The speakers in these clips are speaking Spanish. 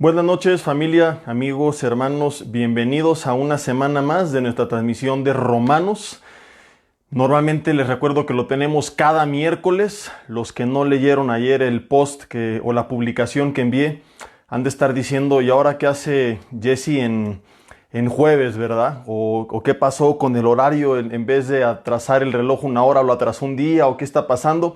Buenas noches, familia, amigos, hermanos, bienvenidos a una semana más de nuestra transmisión de Romanos. Normalmente les recuerdo que lo tenemos cada miércoles. Los que no leyeron ayer el post o la publicación que envié han de estar diciendo, ¿y ahora qué hace Jesse en jueves, verdad? ¿O qué pasó con el horario? En vez de atrasar el reloj una hora, lo atrasó un día, ¿o qué está pasando?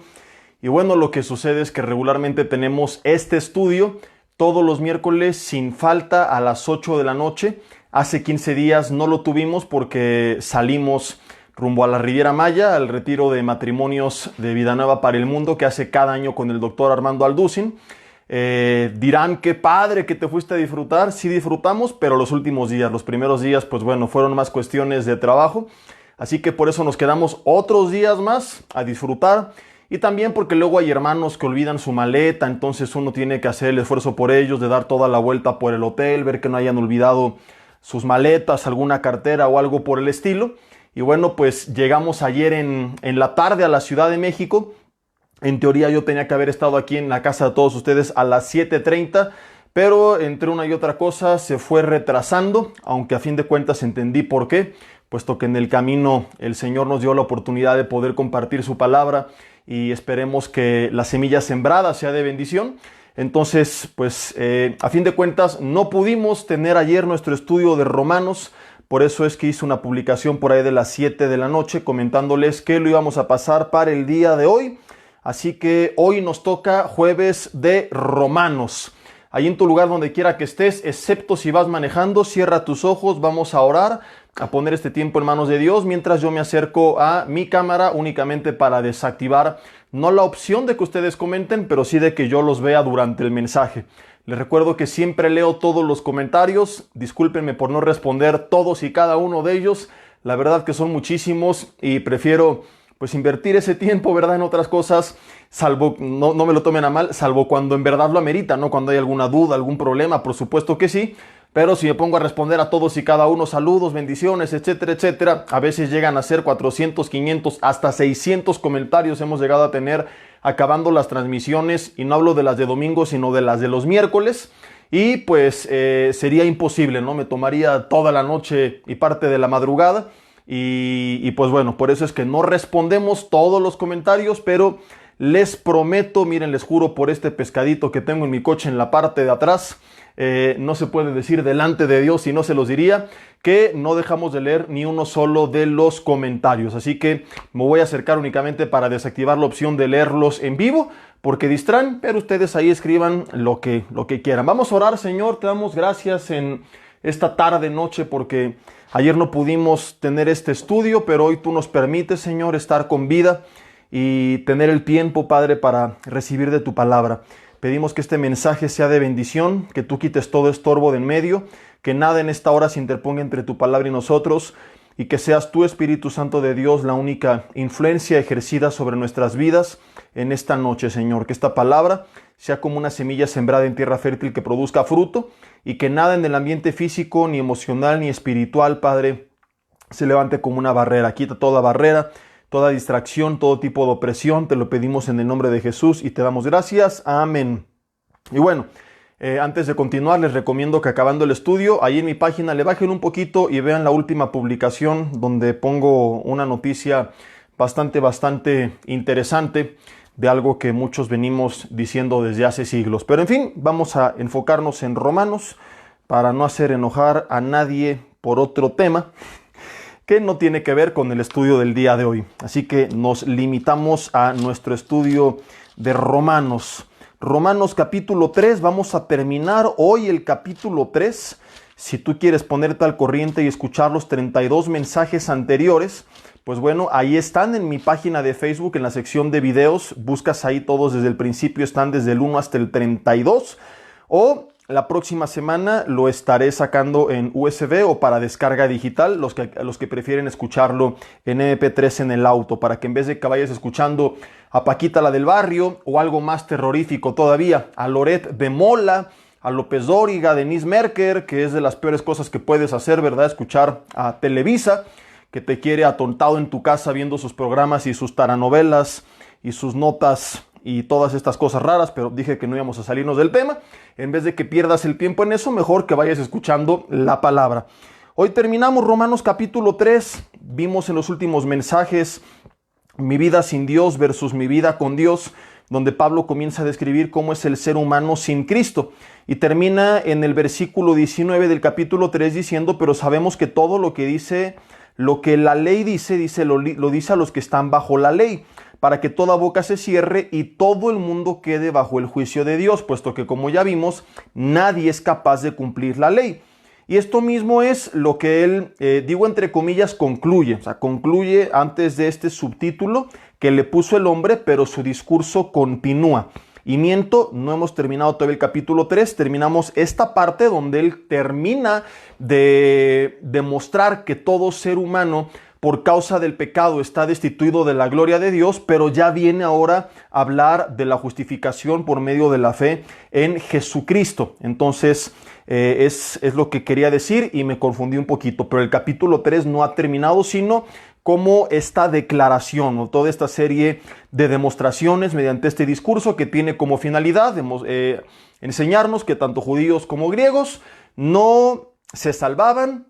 Y bueno, lo que sucede es que regularmente tenemos este estudio todos los miércoles sin falta a las 8 de la noche. Hace 15 días no lo tuvimos porque salimos rumbo a la Riviera Maya, al retiro de matrimonios de Vida Nueva para el Mundo que hace cada año con el doctor Armando Alducin. Dirán, qué padre que te fuiste a disfrutar. Sí disfrutamos, pero los últimos días, los primeros días, pues bueno, fueron más cuestiones de trabajo. Así que por eso nos quedamos otros días más a disfrutar. Y también porque luego hay hermanos que olvidan su maleta, entonces uno tiene que hacer el esfuerzo por ellos de dar toda la vuelta por el hotel, ver que no hayan olvidado sus maletas, alguna cartera o algo por el estilo. Y bueno, pues llegamos ayer en la tarde a la Ciudad de México. En teoría yo tenía que haber estado aquí en la casa de todos ustedes a las 7:30, pero entre una y otra cosa se fue retrasando, aunque a fin de cuentas entendí por qué, puesto que en el camino el Señor nos dio la oportunidad de poder compartir su palabra y esperemos que la semilla sembrada sea de bendición. Entonces, pues a fin de cuentas no pudimos tener ayer nuestro estudio de Romanos. Por eso es que hice una publicación por ahí de las 7 de la noche comentándoles que lo íbamos a pasar para el día de hoy. Así que hoy nos toca jueves de Romanos. Ahí en tu lugar donde quiera que estés, excepto si vas manejando, cierra tus ojos, vamos a orar, a poner este tiempo en manos de Dios, mientras yo me acerco a mi cámara únicamente para desactivar, no la opción de que ustedes comenten, pero sí de que yo los vea durante el mensaje. Les recuerdo que siempre leo todos los comentarios, discúlpenme por no responder todos y cada uno de ellos, la verdad que son muchísimos y prefiero pues invertir ese tiempo, ¿verdad?, en otras cosas, salvo, no me lo tomen a mal, salvo cuando en verdad lo amerita, ¿no? Cuando hay alguna duda, algún problema, por supuesto que sí, pero si me pongo a responder a todos y cada uno, saludos, bendiciones, etcétera, etcétera, a veces llegan a ser 400, 500, hasta 600 comentarios hemos llegado a tener acabando las transmisiones, y no hablo de las de domingo, sino de las de los miércoles, y pues sería imposible, ¿no? Me tomaría toda la noche y parte de la madrugada. Y pues bueno, por eso es que no respondemos todos los comentarios, pero les prometo, miren, les juro por este pescadito que tengo en mi coche en la parte de atrás, no se puede decir delante de Dios y no se los diría, que no dejamos de leer ni uno solo de los comentarios. Así que me voy a acercar únicamente para desactivar la opción de leerlos en vivo, porque distraen, pero ustedes ahí escriban lo que quieran. Vamos a orar. Señor, te damos gracias en esta tarde, noche, porque ayer no pudimos tener este estudio, pero hoy tú nos permites, Señor, estar con vida y tener el tiempo, Padre, para recibir de tu palabra. Pedimos que este mensaje sea de bendición, que tú quites todo estorbo de en medio, que nada en esta hora se interponga entre tu palabra y nosotros, y que seas tú, Espíritu Santo de Dios, la única influencia ejercida sobre nuestras vidas en esta noche, Señor. Que esta palabra sea como una semilla sembrada en tierra fértil que produzca fruto, y que nada en el ambiente físico, ni emocional, ni espiritual, Padre, se levante como una barrera. Quita toda barrera, toda distracción, todo tipo de opresión. Te lo pedimos en el nombre de Jesús y te damos gracias. Amén. Y bueno, antes de continuar, les recomiendo que acabando el estudio, ahí en mi página le bajen un poquito y vean la última publicación donde pongo una noticia bastante interesante de algo que muchos venimos diciendo desde hace siglos. Pero en fin, vamos a enfocarnos en Romanos para no hacer enojar a nadie por otro tema que no tiene que ver con el estudio del día de hoy. Así que nos limitamos a nuestro estudio de Romanos. Romanos capítulo 3, vamos a terminar hoy el capítulo 3. Si tú quieres ponerte al corriente y escuchar los 32 mensajes anteriores, pues bueno, ahí están en mi página de Facebook, en la sección de videos. Buscas ahí todos desde el principio, están desde el 1 hasta el 32. O la próxima semana lo estaré sacando en USB o para descarga digital, los que prefieren escucharlo en MP3 en el auto, para que en vez de que vayas escuchando a Paquita la del barrio o algo más terrorífico todavía, a Loret de Mola, a López Dóriga, a Denise Merker, que es de las peores cosas que puedes hacer, ¿verdad? Escuchar a Televisa, que te quiere atontado en tu casa viendo sus programas y sus taranovelas y sus notas y todas estas cosas raras, pero dije que no íbamos a salirnos del tema. En vez de que pierdas el tiempo en eso, mejor que vayas escuchando la palabra. Hoy terminamos Romanos capítulo 3, vimos en los últimos mensajes mi vida sin Dios versus mi vida con Dios, donde Pablo comienza a describir cómo es el ser humano sin Cristo. Y termina en el versículo 19 del capítulo 3 diciendo, pero sabemos que todo lo que dice, lo que la ley lo dice a los que están bajo la ley, para que toda boca se cierre y todo el mundo quede bajo el juicio de Dios, puesto que, como ya vimos, nadie es capaz de cumplir la ley. Y esto mismo es lo que él, digo entre comillas, concluye. O sea, concluye antes de este subtítulo que le puso el hombre, pero su discurso continúa. Y miento, no hemos terminado todavía el capítulo 3, terminamos esta parte donde él termina de demostrar que todo ser humano, por causa del pecado, está destituido de la gloria de Dios, pero ya viene ahora a hablar de la justificación por medio de la fe en Jesucristo. Entonces, es lo que quería decir y me confundí un poquito, pero el capítulo 3 no ha terminado, sino como esta declaración o toda esta serie de demostraciones mediante este discurso que tiene como finalidad enseñarnos que tanto judíos como griegos no se salvaban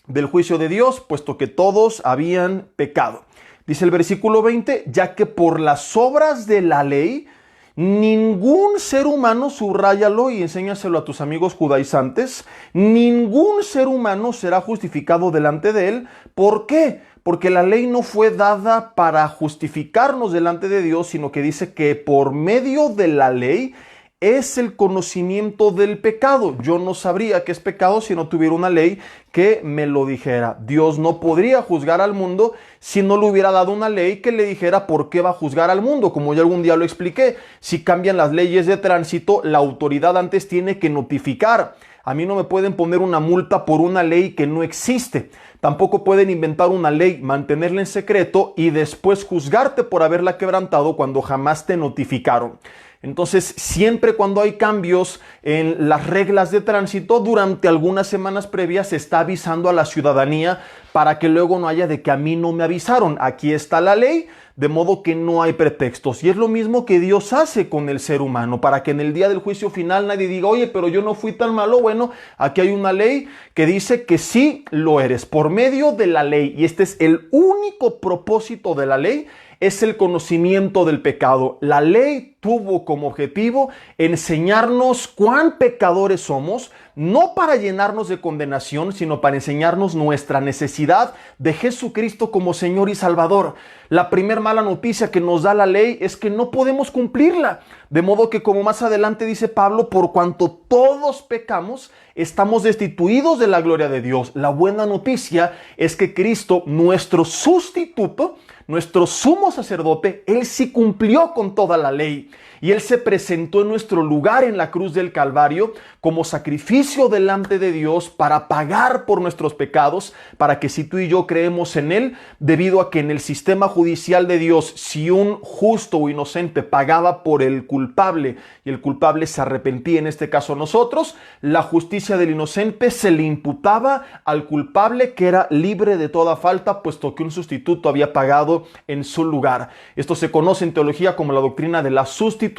del juicio de Dios, puesto que todos habían pecado. Dice el versículo 20, ya que por las obras de la ley, ningún ser humano, subráyalo y enséñaselo a tus amigos judaizantes, ningún ser humano será justificado delante de él. ¿Por qué? Porque la ley no fue dada para justificarnos delante de Dios, sino que dice que por medio de la ley es el conocimiento del pecado. Yo no sabría qué es pecado si no tuviera una ley que me lo dijera. Dios no podría juzgar al mundo si no le hubiera dado una ley que le dijera por qué va a juzgar al mundo. Como ya algún día lo expliqué, si cambian las leyes de tránsito, la autoridad antes tiene que notificar. A mí no me pueden poner una multa por una ley que no existe. Tampoco pueden inventar una ley, mantenerla en secreto y después juzgarte por haberla quebrantado cuando jamás te notificaron. Entonces, siempre cuando hay cambios en las reglas de tránsito, durante algunas semanas previas se está avisando a la ciudadanía para que luego no haya de que a mí no me avisaron. Aquí está la ley, de modo que no hay pretextos. Y es lo mismo que Dios hace con el ser humano, para que en el día del juicio final nadie diga, oye, pero yo no fui tan malo. Bueno, aquí hay una ley que dice que sí lo eres, por medio de la ley. Y este es el único propósito de la ley, es el conocimiento del pecado. La ley tuvo como objetivo enseñarnos cuán pecadores somos, no para llenarnos de condenación, sino para enseñarnos nuestra necesidad de Jesucristo como Señor y Salvador. La primer mala noticia que nos da la ley es que no podemos cumplirla. De modo que, como más adelante dice Pablo, por cuanto todos pecamos, estamos destituidos de la gloria de Dios. La buena noticia es que Cristo, nuestro sustituto, nuestro sumo sacerdote, Él sí cumplió con toda la ley. Y Él se presentó en nuestro lugar en la cruz del Calvario como sacrificio delante de Dios para pagar por nuestros pecados, para que si tú y yo creemos en Él, debido a que en el sistema judicial de Dios, si un justo o inocente pagaba por el culpable y el culpable se arrepentía, en este caso nosotros, la justicia del inocente se le imputaba al culpable, que era libre de toda falta, puesto que un sustituto había pagado en su lugar. Esto se conoce en teología como la doctrina de la sustitución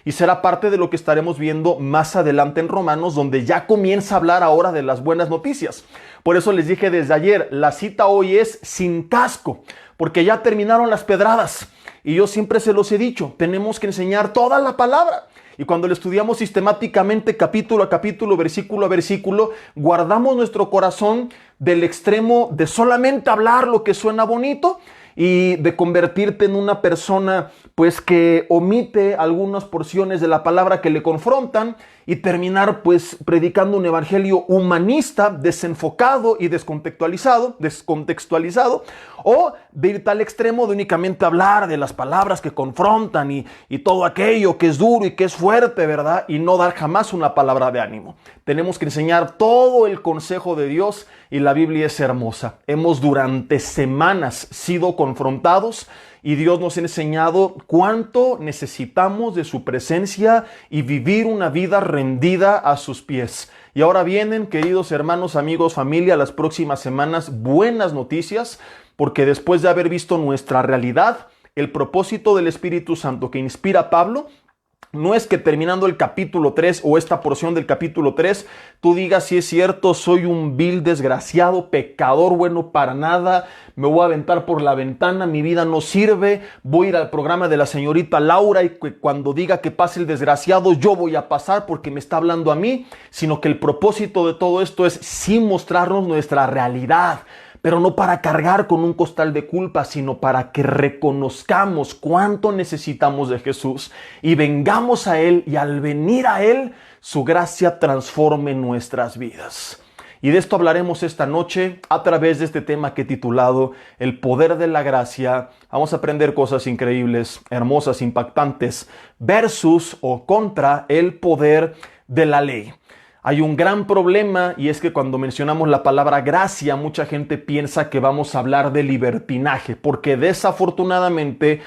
y será parte de lo que estaremos viendo más adelante en Romanos, donde ya comienza a hablar ahora de las buenas noticias. Por eso les dije desde ayer, la cita hoy es sin casco, porque ya terminaron las pedradas. Y yo siempre se los he dicho, tenemos que enseñar toda la palabra. Y cuando lo estudiamos sistemáticamente, capítulo a capítulo, versículo a versículo, guardamos nuestro corazón del extremo de solamente hablar lo que suena bonito y de convertirte en una persona pues que omite algunas porciones de la palabra que le confrontan y terminar pues predicando un evangelio humanista, desenfocado y descontextualizado, o de ir al extremo de únicamente hablar de las palabras que confrontan y todo aquello que es duro y que es fuerte, ¿verdad? Y no dar jamás una palabra de ánimo. Tenemos que enseñar todo el consejo de Dios y la Biblia es hermosa. Hemos durante semanas sido confrontados y Dios nos ha enseñado cuánto necesitamos de su presencia y vivir una vida rendida a sus pies. Y ahora vienen, queridos hermanos, amigos, familia, las próximas semanas, buenas noticias, porque después de haber visto nuestra realidad, el propósito del Espíritu Santo que inspira a Pablo no es que terminando el capítulo 3 o esta porción del capítulo 3, tú digas, si es cierto, soy un vil desgraciado, pecador, bueno para nada, me voy a aventar por la ventana, mi vida no sirve, voy a ir al programa de la señorita Laura y cuando diga que pase el desgraciado, yo voy a pasar porque me está hablando a mí, sino que el propósito de todo esto es sí mostrarnos nuestra realidad, pero no para cargar con un costal de culpa, sino para que reconozcamos cuánto necesitamos de Jesús y vengamos a Él, y al venir a Él, su gracia transforme nuestras vidas. Y de esto hablaremos esta noche a través de este tema que he titulado El poder de la gracia. Vamos a aprender cosas increíbles, hermosas, impactantes, versus o contra el poder de la ley. Hay un gran problema, y es que cuando mencionamos la palabra gracia, mucha gente piensa que vamos a hablar de libertinaje, porque desafortunadamente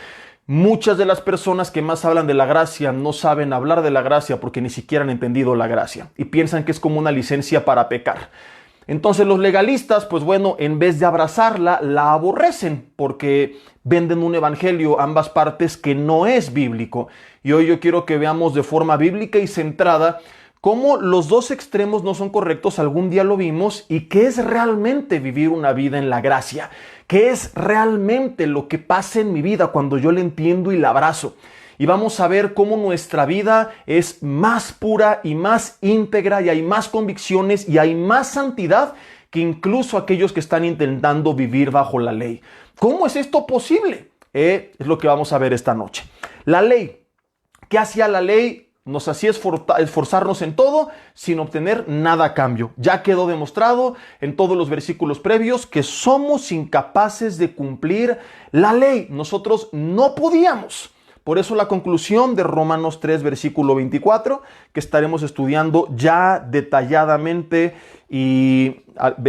muchas de las personas que más hablan de la gracia no saben hablar de la gracia porque ni siquiera han entendido la gracia y piensan que es como una licencia para pecar. Entonces los legalistas, pues bueno, en vez de abrazarla, la aborrecen porque venden un evangelio, ambas partes, que no es bíblico. Y hoy yo quiero que veamos de forma bíblica y centrada cómo los dos extremos no son correctos, algún día lo vimos, y qué es realmente vivir una vida en la gracia, qué es realmente lo que pasa en mi vida cuando yo la entiendo y la abrazo. Y vamos a ver cómo nuestra vida es más pura y más íntegra, y hay más convicciones y hay más santidad que incluso aquellos que están intentando vivir bajo la ley. ¿Cómo es esto posible? Es lo que vamos a ver esta noche. La ley. ¿Qué hacía la ley? Nos hacía esforzarnos en todo sin obtener nada a cambio. Ya quedó demostrado en todos los versículos previos que somos incapaces de cumplir la ley. Nosotros no podíamos. Por eso la conclusión de Romanos 3, versículo 24, que estaremos estudiando ya detalladamente, y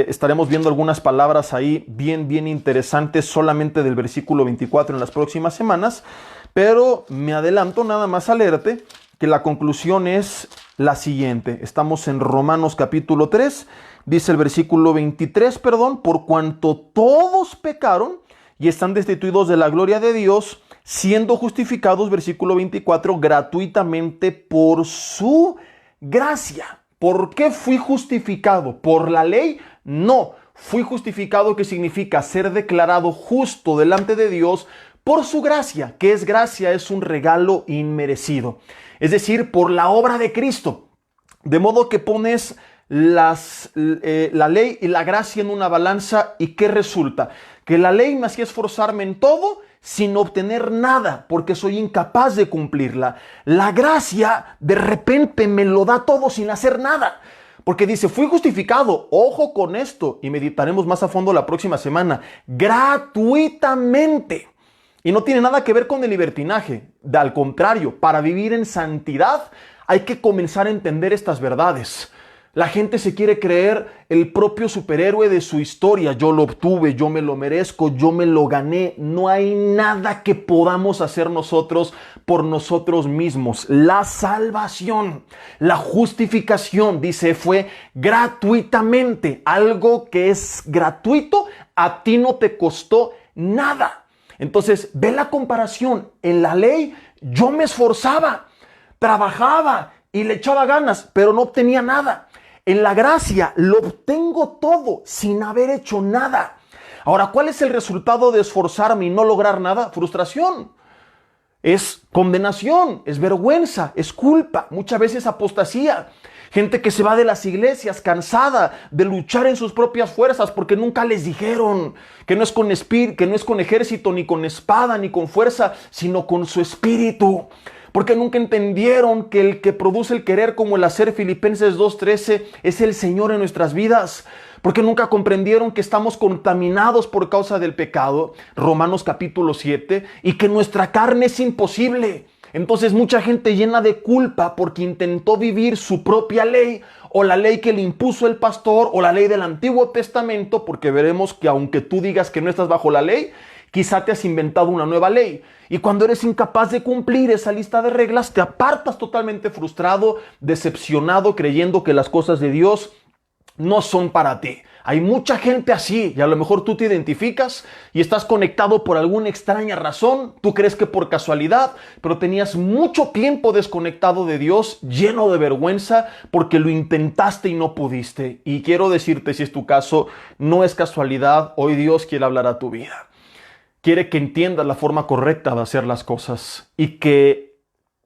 estaremos viendo algunas palabras ahí bien interesantes solamente del versículo 24 en las próximas semanas. Pero me adelanto nada más a leerte que la conclusión es la siguiente. Estamos en Romanos capítulo 3, dice el versículo 23, por cuanto todos pecaron y están destituidos de la gloria de Dios, siendo justificados, versículo 24, gratuitamente por su gracia. ¿Por qué fui justificado? ¿Por la ley? No. Fui justificado, que significa ser declarado justo delante de Dios por su gracia. ¿Qué es gracia? Es un regalo inmerecido. Es decir, por la obra de Cristo. De modo que pones la ley y la gracia en una balanza, ¿y qué resulta? Que la ley me hacía esforzarme en todo sin obtener nada, porque soy incapaz de cumplirla. La gracia de repente me lo da todo sin hacer nada. Porque dice, fui justificado, ojo con esto, y meditaremos más a fondo la próxima semana, gratuitamente. Y no tiene nada que ver con el libertinaje. Al contrario, para vivir en santidad hay que comenzar a entender estas verdades. La gente se quiere creer el propio superhéroe de su historia. Yo lo obtuve, yo me lo merezco, yo me lo gané. No hay nada que podamos hacer nosotros por nosotros mismos. La salvación, la justificación, dice, fue gratuitamente. Algo que es gratuito, a ti no te costó nada. Entonces, ve la comparación. En la ley yo me esforzaba, trabajaba y le echaba ganas, pero no obtenía nada. En la gracia lo obtengo todo sin haber hecho nada. Ahora, ¿cuál es el resultado de esforzarme y no lograr nada? Frustración. Es condenación, es vergüenza, es culpa, muchas veces apostasía. Gente que se va de las iglesias cansada de luchar en sus propias fuerzas porque nunca les dijeron que no es con ejército, ni con espada, ni con fuerza, sino con su espíritu. Porque nunca entendieron que el que produce el querer como el hacer, Filipenses 2:13, es el Señor en nuestras vidas. Porque nunca comprendieron que estamos contaminados por causa del pecado, Romanos capítulo 7, y que nuestra carne es imposible. Entonces mucha gente llena de culpa porque intentó vivir su propia ley, o la ley que le impuso el pastor, o la ley del Antiguo Testamento, porque veremos que aunque tú digas que no estás bajo la ley, quizá te has inventado una nueva ley. Y cuando eres incapaz de cumplir esa lista de reglas, te apartas totalmente frustrado, decepcionado, creyendo que las cosas de Dios no son para ti. Hay mucha gente así y a lo mejor tú te identificas y estás conectado por alguna extraña razón. Tú crees que por casualidad, pero tenías mucho tiempo desconectado de Dios, lleno de vergüenza porque lo intentaste y no pudiste. Y quiero decirte, si es tu caso, no es casualidad. Hoy Dios quiere hablar a tu vida. Quiere que entiendas la forma correcta de hacer las cosas y que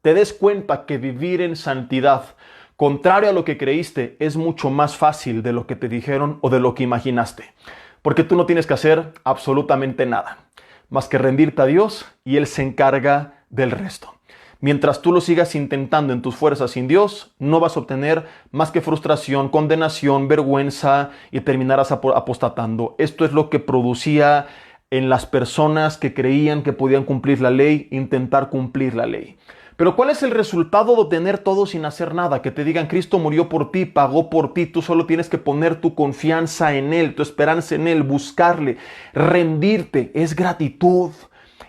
te des cuenta que vivir en santidad, contrario a lo que creíste, es mucho más fácil de lo que te dijeron o de lo que imaginaste. Porque tú no tienes que hacer absolutamente nada, más que rendirte a Dios y Él se encarga del resto. Mientras tú lo sigas intentando en tus fuerzas sin Dios, no vas a obtener más que frustración, condenación, vergüenza y terminarás apostatando. Esto es lo que producía en las personas que creían que podían cumplir la ley, intentar cumplir la ley. Pero ¿cuál es el resultado de obtener todo sin hacer nada? Que te digan, Cristo murió por ti, pagó por ti, tú solo tienes que poner tu confianza en Él, tu esperanza en Él, buscarle, rendirte. Es gratitud,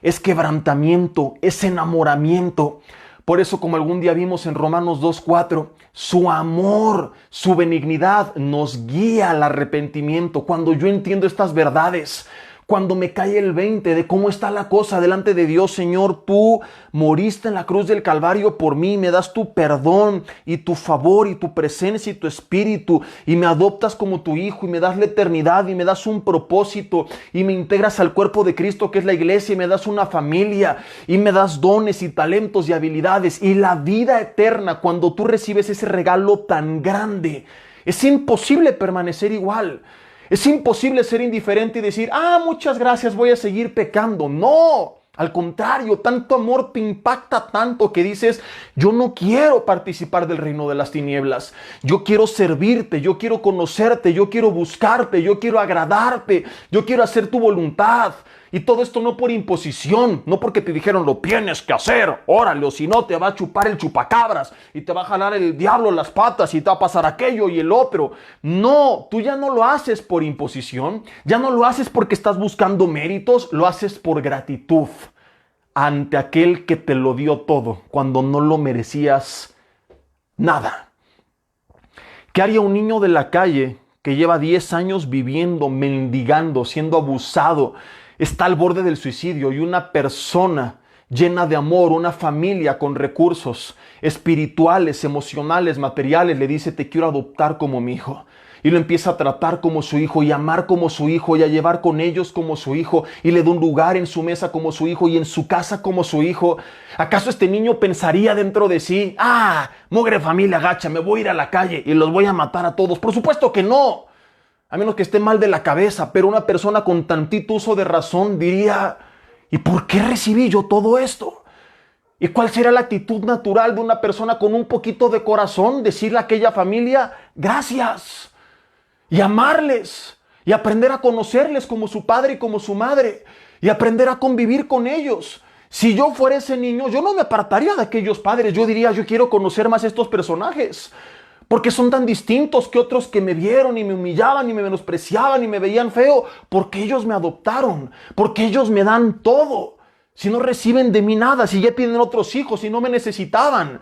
es quebrantamiento, es enamoramiento. Por eso, como algún día vimos en Romanos 2:4, su amor, su benignidad nos guía al arrepentimiento. Cuando yo entiendo estas verdades, cuando me cae el 20 de cómo está la cosa delante de Dios, Señor, tú moriste en la cruz del Calvario por mí, me das tu perdón y tu favor y tu presencia y tu espíritu y me adoptas como tu hijo y me das la eternidad y me das un propósito y me integras al cuerpo de Cristo que es la iglesia y me das una familia y me das dones y talentos y habilidades y la vida eterna. Cuando tú recibes ese regalo tan grande, es imposible permanecer igual. Es imposible ser indiferente y decir, muchas gracias, voy a seguir pecando. No, al contrario, tanto amor te impacta tanto que dices, yo no quiero participar del reino de las tinieblas. Yo quiero servirte, yo quiero conocerte, yo quiero buscarte, yo quiero agradarte, yo quiero hacer tu voluntad. Y todo esto no por imposición, no porque te dijeron lo tienes que hacer, órale, o si no te va a chupar el chupacabras y te va a jalar el diablo las patas y te va a pasar aquello y el otro. No, tú ya no lo haces por imposición, ya no lo haces porque estás buscando méritos, lo haces por gratitud ante aquel que te lo dio todo cuando no lo merecías nada. ¿Qué haría un niño de la calle que lleva 10 años viviendo, mendigando, siendo abusado? Está al borde del suicidio y una persona llena de amor, una familia con recursos espirituales, emocionales, materiales, le dice, te quiero adoptar como mi hijo. Y lo empieza a tratar como su hijo y a amar como su hijo y a llevar con ellos como su hijo y le da un lugar en su mesa como su hijo y en su casa como su hijo. ¿Acaso este niño pensaría dentro de sí, mugre familia gacha, me voy a ir a la calle y los voy a matar a todos? Por supuesto que no. A menos que esté mal de la cabeza, pero una persona con tantito uso de razón diría, ¿y por qué recibí yo todo esto? ¿Y cuál será la actitud natural de una persona con un poquito de corazón? Decirle a aquella familia, gracias, y amarles, y aprender a conocerles como su padre y como su madre, y aprender a convivir con ellos. Si yo fuera ese niño, yo no me apartaría de aquellos padres, yo diría, yo quiero conocer más estos personajes. Porque son tan distintos que otros que me vieron y me humillaban y me menospreciaban y me veían feo. Porque ellos me adoptaron. Porque ellos me dan todo. Si no reciben de mí nada, si ya tienen otros hijos, si no me necesitaban.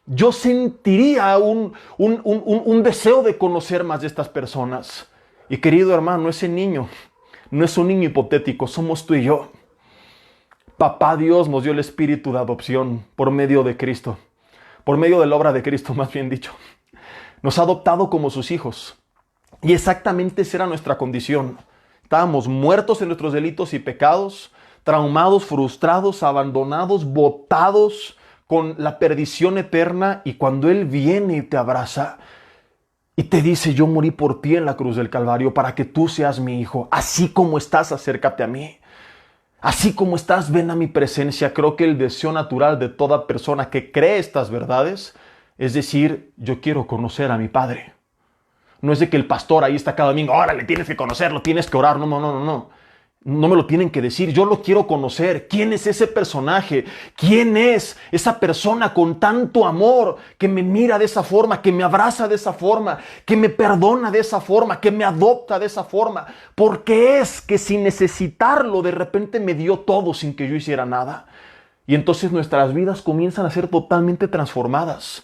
Yo sentiría un deseo de conocer más de estas personas. Y querido hermano, ese niño no es un niño hipotético, somos tú y yo. Papá Dios nos dio el espíritu de adopción por medio de Cristo. Por medio de la obra de Cristo, más bien dicho. Nos ha adoptado como sus hijos. Y exactamente esa era nuestra condición. Estábamos muertos en nuestros delitos y pecados, traumados, frustrados, abandonados, botados con la perdición eterna. Y cuando Él viene y te abraza y te dice, yo morí por ti en la cruz del Calvario para que tú seas mi hijo. Así como estás, acércate a mí. Así como estás, ven a mi presencia. Creo que el deseo natural de toda persona que cree estas verdades es decir, yo quiero conocer a mi Padre. No es de que el pastor ahí está cada domingo, órale, tienes que conocerlo, tienes que orar. No. No me lo tienen que decir, yo lo quiero conocer. ¿Quién es ese personaje? ¿Quién es esa persona con tanto amor que me mira de esa forma, que me abraza de esa forma, que me perdona de esa forma, que me adopta de esa forma? Porque es que sin necesitarlo de repente me dio todo sin que yo hiciera nada. Y entonces nuestras vidas comienzan a ser totalmente transformadas.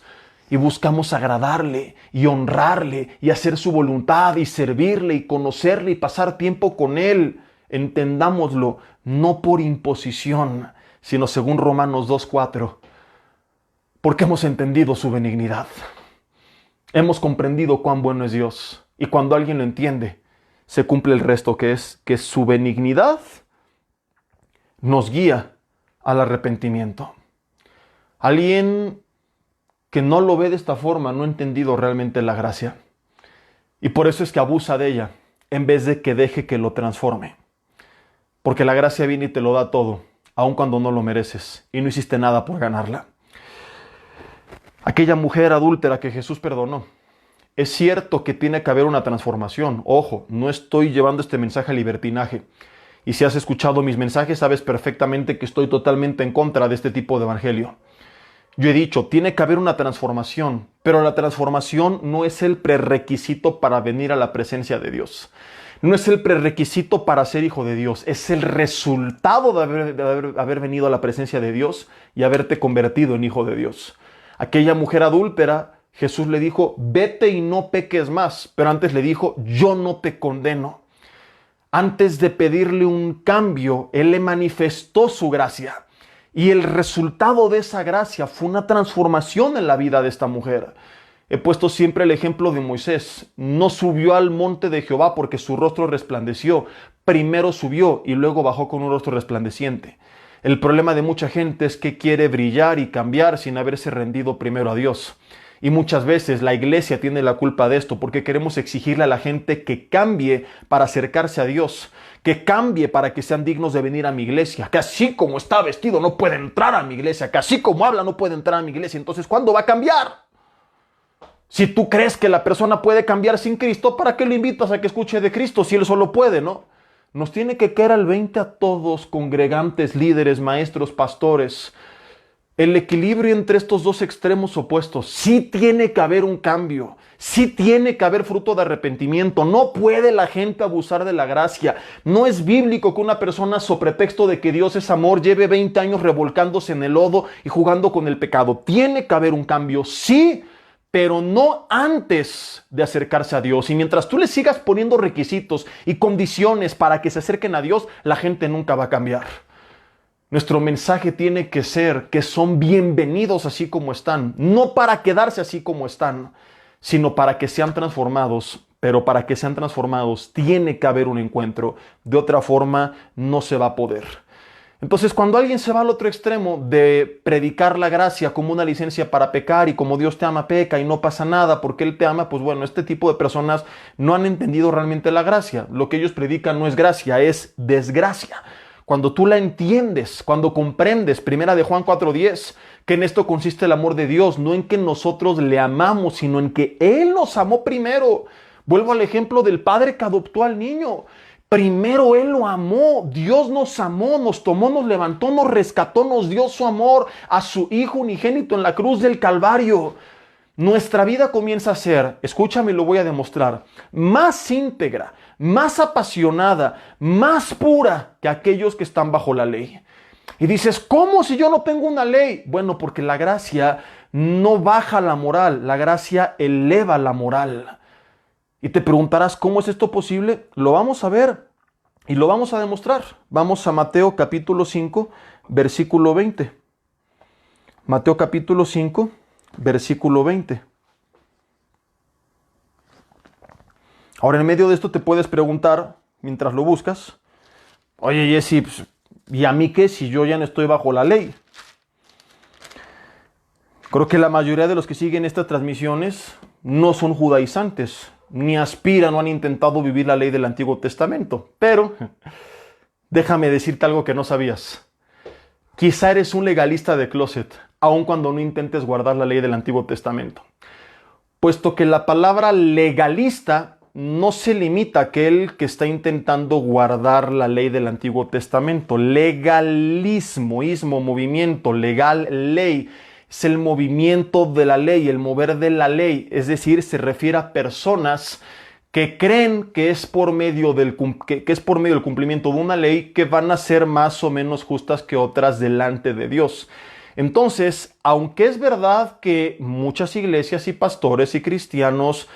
y buscamos agradarle y honrarle y hacer su voluntad y servirle y conocerle y pasar tiempo con él, entendámoslo, no por imposición, sino según Romanos 2:4, porque hemos entendido su benignidad. Hemos comprendido cuán bueno es Dios. Y cuando alguien lo entiende, se cumple el resto, que es que su benignidad nos guía al arrepentimiento. Alguien que no lo ve de esta forma no ha entendido realmente la gracia. Y por eso es que abusa de ella, en vez de que deje que lo transforme. Porque la gracia viene y te lo da todo, aun cuando no lo mereces y no hiciste nada por ganarla. Aquella mujer adúltera que Jesús perdonó, es cierto que tiene que haber una transformación. Ojo, no estoy llevando este mensaje a libertinaje. Y si has escuchado mis mensajes, sabes perfectamente que estoy totalmente en contra de este tipo de evangelio. Yo he dicho, tiene que haber una transformación, pero la transformación no es el prerequisito para venir a la presencia de Dios. No es el prerequisito para ser hijo de Dios, es el resultado de haber venido a la presencia de Dios y haberte convertido en hijo de Dios. Aquella mujer adúltera, Jesús le dijo, vete y no peques más, pero antes le dijo, yo no te condeno. Antes de pedirle un cambio, Él le manifestó su gracia. Y el resultado de esa gracia fue una transformación en la vida de esta mujer. He puesto siempre el ejemplo de Moisés. No subió al monte de Jehová porque su rostro resplandeció. Primero subió y luego bajó con un rostro resplandeciente. El problema de mucha gente es que quiere brillar y cambiar sin haberse rendido primero a Dios. Y muchas veces la iglesia tiene la culpa de esto porque queremos exigirle a la gente que cambie para acercarse a Dios, que cambie para que sean dignos de venir a mi iglesia, que así como está vestido no puede entrar a mi iglesia, que así como habla no puede entrar a mi iglesia. Entonces, ¿cuándo va a cambiar? Si tú crees que la persona puede cambiar sin Cristo, ¿para qué lo invitas a que escuche de Cristo si Él solo puede, no? Nos tiene que caer al 20 a todos, congregantes, líderes, maestros, pastores. El equilibrio entre estos dos extremos opuestos. Sí tiene que haber un cambio. Sí tiene que haber fruto de arrepentimiento. No puede la gente abusar de la gracia. No es bíblico que una persona, sobre pretexto de que Dios es amor, lleve 20 años revolcándose en el lodo y jugando con el pecado. Tiene que haber un cambio, sí, pero no antes de acercarse a Dios. Y mientras tú le sigas poniendo requisitos y condiciones para que se acerquen a Dios, la gente nunca va a cambiar. Nuestro mensaje tiene que ser que son bienvenidos así como están, no para quedarse así como están, sino para que sean transformados. Pero para que sean transformados tiene que haber un encuentro. De otra forma no se va a poder. Entonces, cuando alguien se va al otro extremo de predicar la gracia como una licencia para pecar y como Dios te ama, peca y no pasa nada porque Él te ama, pues bueno, este tipo de personas no han entendido realmente la gracia. Lo que ellos predican no es gracia, es desgracia. Cuando tú la entiendes, cuando comprendes, primera de Juan 4:10, que en esto consiste el amor de Dios, no en que nosotros le amamos, sino en que Él nos amó primero. Vuelvo al ejemplo del padre que adoptó al niño. Primero Él lo amó, Dios nos amó, nos tomó, nos levantó, nos rescató, nos dio su amor a su Hijo unigénito en la cruz del Calvario. Nuestra vida comienza a ser, escúchame, lo voy a demostrar, más íntegra, más apasionada, más pura que aquellos que están bajo la ley. Y dices, ¿cómo si yo no tengo una ley? Bueno, porque la gracia no baja la moral, la gracia eleva la moral. Y te preguntarás, ¿cómo es esto posible? Lo vamos a ver y lo vamos a demostrar. Vamos a Mateo capítulo 5, versículo 20. Mateo capítulo 5, versículo 20. Ahora, en medio de esto te puedes preguntar, mientras lo buscas, oye, Jesse, pues, ¿y a mí qué si yo ya no estoy bajo la ley? Creo que la mayoría de los que siguen estas transmisiones no son judaizantes, ni aspiran o han intentado vivir la ley del Antiguo Testamento. Pero déjame decirte algo que no sabías. Quizá eres un legalista de closet, aun cuando no intentes guardar la ley del Antiguo Testamento. Puesto que la palabra legalista no se limita a aquel que está intentando guardar la ley del Antiguo Testamento. Legalismo, movimiento, legal, ley. Es el movimiento de la ley, el mover de la ley. Es decir, se refiere a personas que creen que es por medio del cumplimiento de una ley que van a ser más o menos justas que otras delante de Dios. Entonces, aunque es verdad que muchas iglesias y pastores y cristianos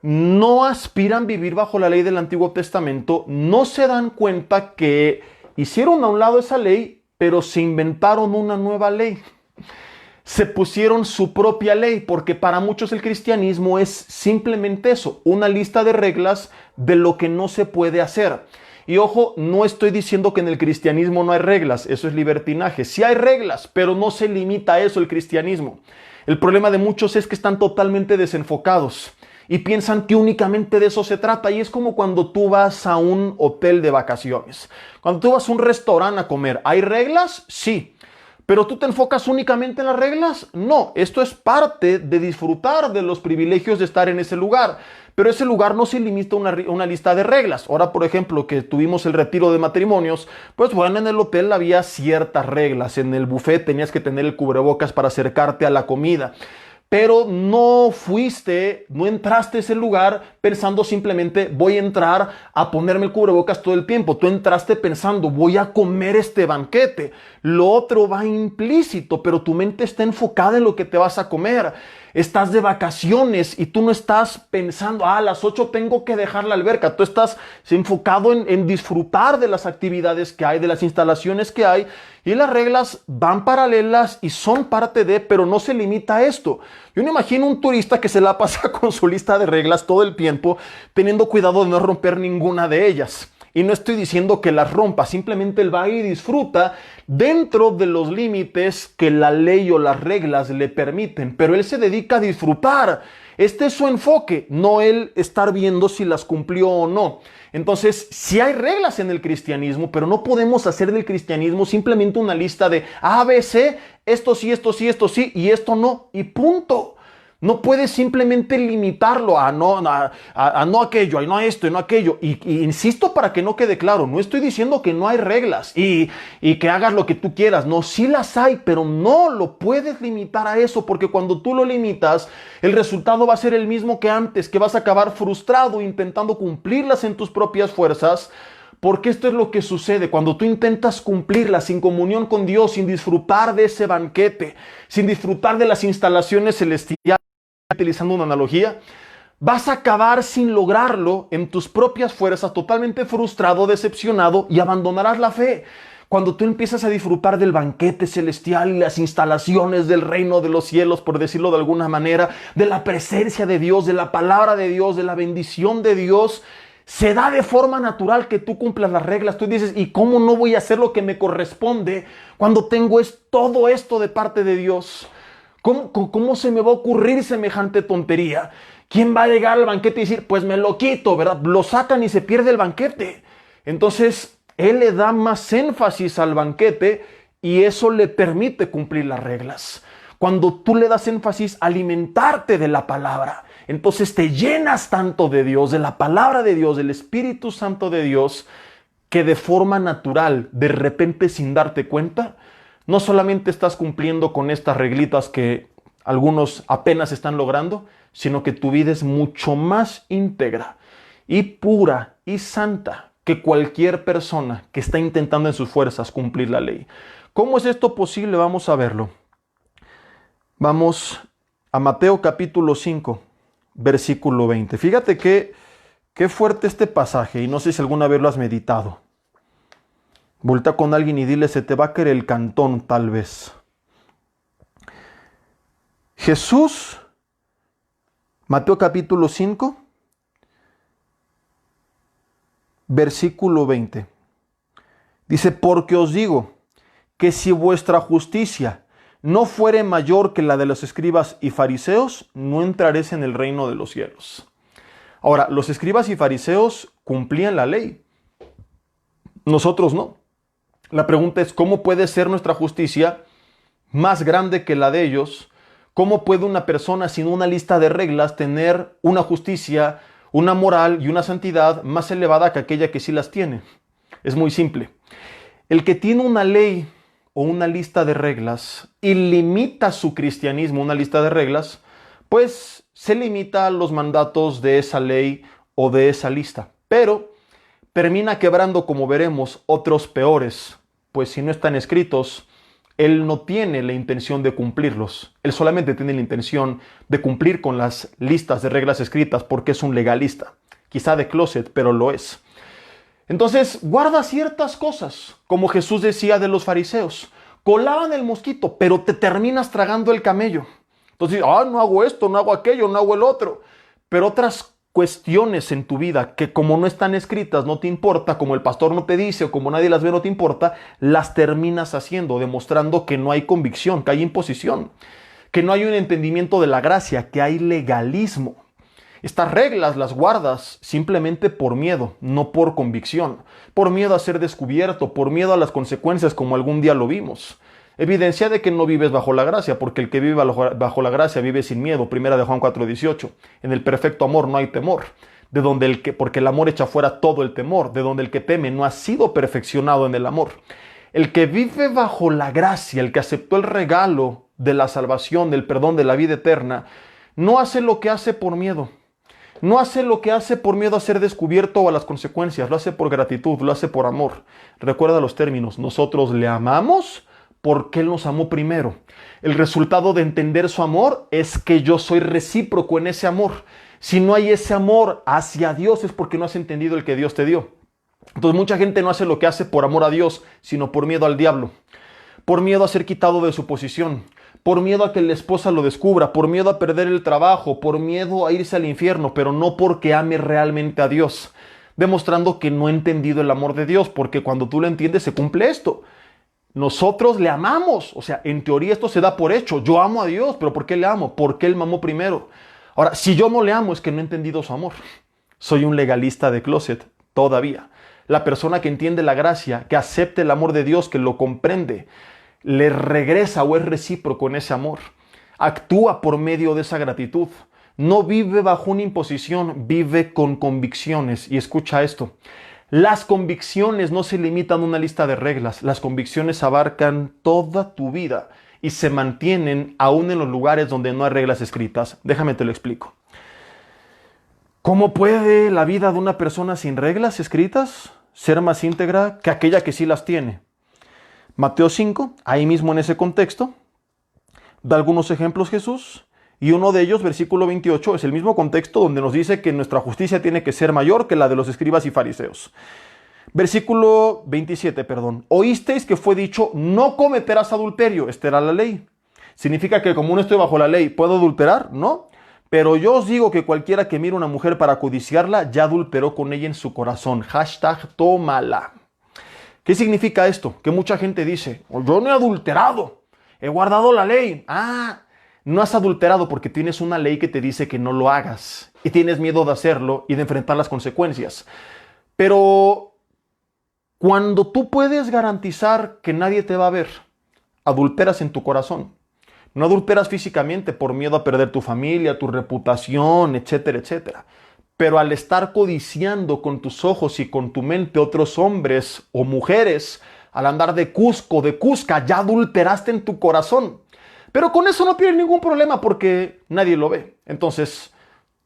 no aspiran a vivir bajo la ley del Antiguo Testamento, no se dan cuenta que hicieron a un lado esa ley, pero se inventaron una nueva ley. Se pusieron su propia ley, porque para muchos el cristianismo es simplemente eso, una lista de reglas de lo que no se puede hacer. Y ojo, no estoy diciendo que en el cristianismo no hay reglas, eso es libertinaje. Sí hay reglas, pero no se limita a eso el cristianismo. El problema de muchos es que están totalmente desenfocados y piensan que únicamente de eso se trata. Y es como cuando tú vas a un hotel de vacaciones. Cuando tú vas a un restaurante a comer, ¿hay reglas? Sí. ¿Pero tú te enfocas únicamente en las reglas? No, esto es parte de disfrutar de los privilegios de estar en ese lugar. Pero ese lugar no se limita a una lista de reglas. Ahora, por ejemplo, que tuvimos el retiro de matrimonios, pues bueno, en el hotel había ciertas reglas. En el buffet tenías que tener el cubrebocas para acercarte a la comida. Pero no entraste a ese lugar pensando simplemente voy a entrar a ponerme el cubrebocas todo el tiempo. Tú entraste pensando voy a comer este banquete. Lo otro va implícito, pero tu mente está enfocada en lo que te vas a comer. Estás de vacaciones y tú no estás pensando, a las 8 tengo que dejar la alberca. Tú estás enfocado en disfrutar de las actividades que hay, de las instalaciones que hay. Y las reglas van paralelas y son parte de, pero no se limita a esto. Yo me imagino un turista que se la pasa con su lista de reglas todo el tiempo, teniendo cuidado de no romper ninguna de ellas. Y no estoy diciendo que las rompa, simplemente él va y disfruta dentro de los límites que la ley o las reglas le permiten. Pero él se dedica a disfrutar. Este es su enfoque, no él estar viendo si las cumplió o no. Entonces, sí hay reglas en el cristianismo, pero no podemos hacer del cristianismo simplemente una lista de A, B, C, esto sí, esto sí, esto sí, y esto no, y punto. No puedes simplemente limitarlo a no aquello, a no esto y no aquello. Y insisto para que no quede claro, no estoy diciendo que no hay reglas y que hagas lo que tú quieras. No, sí las hay, pero no lo puedes limitar a eso, porque cuando tú lo limitas, el resultado va a ser el mismo que antes, que vas a acabar frustrado intentando cumplirlas en tus propias fuerzas. Porque esto es lo que sucede cuando tú intentas cumplirla sin comunión con Dios, sin disfrutar de ese banquete, sin disfrutar de las instalaciones celestiales, utilizando una analogía, vas a acabar sin lograrlo en tus propias fuerzas, totalmente frustrado, decepcionado, y abandonarás la fe. Cuando tú empiezas a disfrutar del banquete celestial y las instalaciones del reino de los cielos, por decirlo de alguna manera, de la presencia de Dios, de la palabra de Dios, de la bendición de Dios, se da de forma natural que tú cumplas las reglas. Tú dices, ¿y cómo no voy a hacer lo que me corresponde cuando tengo todo esto de parte de Dios? ¿Cómo se me va a ocurrir semejante tontería? ¿Quién va a llegar al banquete y decir, pues me lo quito, ¿verdad? Lo sacan y se pierde el banquete. Entonces, él le da más énfasis al banquete y eso le permite cumplir las reglas. Cuando tú le das énfasis a alimentarte de la palabra, entonces te llenas tanto de Dios, de la palabra de Dios, del Espíritu Santo de Dios, que de forma natural, de repente sin darte cuenta, no solamente estás cumpliendo con estas reglitas que algunos apenas están logrando, sino que tu vida es mucho más íntegra y pura y santa que cualquier persona que está intentando en sus fuerzas cumplir la ley. ¿Cómo es esto posible? Vamos a verlo. Vamos a Mateo capítulo 5, versículo 20. Fíjate qué fuerte este pasaje, y no sé si alguna vez lo has meditado. Voltea con alguien y dile, se te va a caer el cantón tal vez. Jesús, Mateo capítulo 5, versículo 20. Dice, porque os digo que si vuestra justicia no fuere mayor que la de los escribas y fariseos, no entraréis en el reino de los cielos. Ahora, los escribas y fariseos cumplían la ley. Nosotros no. La pregunta es, ¿cómo puede ser nuestra justicia más grande que la de ellos? ¿Cómo puede una persona sin una lista de reglas tener una justicia, una moral y una santidad más elevada que aquella que sí las tiene? Es muy simple. El que tiene una ley o una lista de reglas y limita su cristianismo a una lista de reglas, pues se limita a los mandatos de esa ley o de esa lista. Pero termina quebrando, como veremos, otros peores, pues si no están escritos, Él no tiene la intención de cumplirlos. Él solamente tiene la intención de cumplir con las listas de reglas escritas porque es un legalista. Quizá de closet, pero lo es. Entonces, guarda ciertas cosas, como Jesús decía de los fariseos. Colaban el mosquito, pero te terminas tragando el camello. Entonces, no hago esto, no hago aquello, no hago el otro. Pero otras cuestiones en tu vida que como no están escritas no te importa, como el pastor no te dice o como nadie las ve no te importa, las terminas haciendo, demostrando que no hay convicción, que hay imposición, que no hay un entendimiento de la gracia, que hay legalismo. Estas reglas las guardas simplemente por miedo, no por convicción, por miedo a ser descubierto, por miedo a las consecuencias como algún día lo vimos. Evidencia de que no vives bajo la gracia, porque el que vive bajo la gracia vive sin miedo. Primera de Juan 4:18. En el perfecto amor no hay temor, porque el amor echa fuera todo el temor, de donde el que teme no ha sido perfeccionado en el amor. El que vive bajo la gracia, el que aceptó el regalo de la salvación, del perdón, de la vida eterna, no hace lo que hace por miedo. No hace lo que hace por miedo a ser descubierto o a las consecuencias. Lo hace por gratitud, lo hace por amor. Recuerda los términos. Nosotros le amamos porque Él nos amó primero. El resultado de entender su amor es que yo soy recíproco en ese amor. Si no hay ese amor hacia Dios es porque no has entendido el que Dios te dio. Entonces mucha gente no hace lo que hace por amor a Dios, sino por miedo al diablo. Por miedo a ser quitado de su posición. Por miedo a que la esposa lo descubra. Por miedo a perder el trabajo. Por miedo a irse al infierno. Pero no porque ame realmente a Dios. Demostrando que no ha entendido el amor de Dios. Porque cuando tú lo entiendes se cumple esto. Nosotros le amamos, o sea, en teoría esto se da por hecho. Yo amo a Dios, pero ¿por qué le amo? Porque Él me amó primero. Ahora, si yo no le amo es que no he entendido su amor. Soy un legalista de closet, todavía. La persona que entiende la gracia, que acepte el amor de Dios, que lo comprende, le regresa o es recíproco en ese amor. Actúa por medio de esa gratitud. No vive bajo una imposición, vive con convicciones. Y escucha esto. Las convicciones no se limitan a una lista de reglas. Las convicciones abarcan toda tu vida y se mantienen aún en los lugares donde no hay reglas escritas. Déjame te lo explico. ¿Cómo puede la vida de una persona sin reglas escritas ser más íntegra que aquella que sí las tiene? Mateo 5, ahí mismo en ese contexto, da algunos ejemplos Jesús. Y uno de ellos, versículo 28, es el mismo contexto donde nos dice que nuestra justicia tiene que ser mayor que la de los escribas y fariseos. Versículo 27, Oísteis que fue dicho, no cometerás adulterio. Esta era la ley. ¿Significa que como no estoy bajo la ley, puedo adulterar? No. Pero yo os digo que cualquiera que mire a una mujer para codiciarla, ya adulteró con ella en su corazón. #tómala. ¿Qué significa esto? Que mucha gente dice, yo no he adulterado, he guardado la ley. No has adulterado porque tienes una ley que te dice que no lo hagas y tienes miedo de hacerlo y de enfrentar las consecuencias. Pero cuando tú puedes garantizar que nadie te va a ver, adulteras en tu corazón. No adulteras físicamente por miedo a perder tu familia, tu reputación, etcétera, etcétera. Pero al estar codiciando con tus ojos y con tu mente otros hombres o mujeres, al andar de Cusco, de Cusca, ya adulteraste en tu corazón. Pero con eso no tienes ningún problema porque nadie lo ve. Entonces,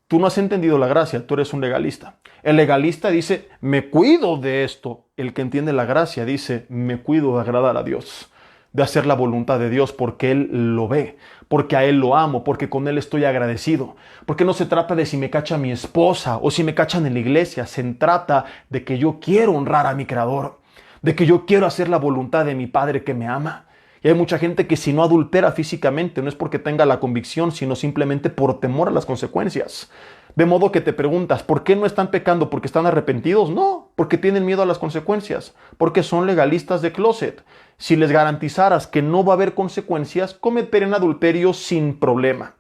tú no has entendido la gracia, tú eres un legalista. El legalista dice, me cuido de esto. El que entiende la gracia dice, me cuido de agradar a Dios, de hacer la voluntad de Dios porque Él lo ve, porque a Él lo amo, porque con Él estoy agradecido. Porque no se trata de si me cacha mi esposa o si me cachan en la iglesia. Se trata de que yo quiero honrar a mi Creador, de que yo quiero hacer la voluntad de mi Padre que me ama. Y hay mucha gente que si no adultera físicamente no es porque tenga la convicción, sino simplemente por temor a las consecuencias. De modo que te preguntas, ¿por qué no están pecando? ¿Porque están arrepentidos? No, porque tienen miedo a las consecuencias, porque son legalistas de closet. Si les garantizaras que no va a haber consecuencias, cometerían adulterio sin problema.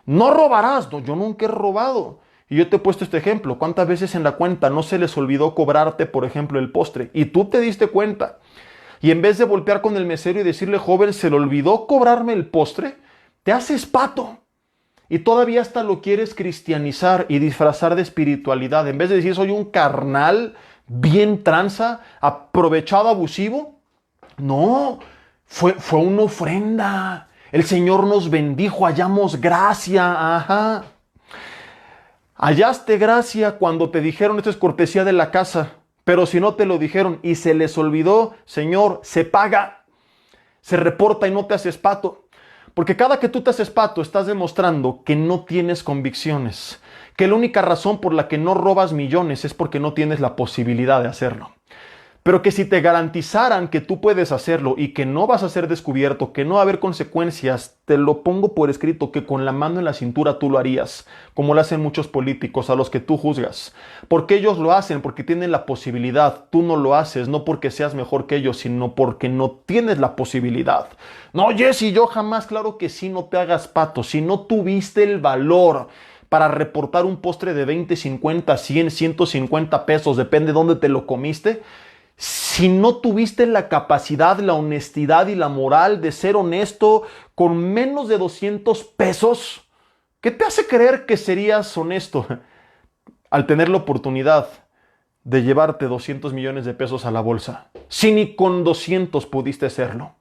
No robarás, no, yo nunca he robado. Y yo te he puesto este ejemplo, ¿cuántas veces en la cuenta no se les olvidó cobrarte, por ejemplo, el postre? Y tú te diste cuenta. Y en vez de voltear con el mesero y decirle, joven, ¿se le olvidó cobrarme el postre? Te haces pato. Y todavía hasta lo quieres cristianizar y disfrazar de espiritualidad. En vez de decir, soy un carnal, bien tranza, aprovechado, abusivo. No, fue una ofrenda. El Señor nos bendijo, hallamos gracia. Ajá. Hallaste gracia cuando te dijeron, esto es cortesía de la casa. Pero si no te lo dijeron y se les olvidó, Señor, se paga. Se reporta y no te haces pato. Porque cada que tú te haces pato, estás demostrando que no tienes convicciones. Que la única razón por la que no robas millones es porque no tienes la posibilidad de hacerlo. Pero que si te garantizaran que tú puedes hacerlo y que no vas a ser descubierto, que no va a haber consecuencias, te lo pongo por escrito, que con la mano en la cintura tú lo harías, como lo hacen muchos políticos a los que tú juzgas. Porque ellos lo hacen, porque tienen la posibilidad. Tú no lo haces, no porque seas mejor que ellos, sino porque no tienes la posibilidad. No, Jesse, yo jamás, claro que sí, no te hagas pato. Si no tuviste el valor para reportar un postre de 20, 50, 100, 150 pesos, depende de dónde te lo comiste. Si no tuviste la capacidad, la honestidad y la moral de ser honesto con menos de 200 pesos, ¿qué te hace creer que serías honesto al tener la oportunidad de llevarte 200 millones de pesos a la bolsa? Si ni con 200 pudiste hacerlo.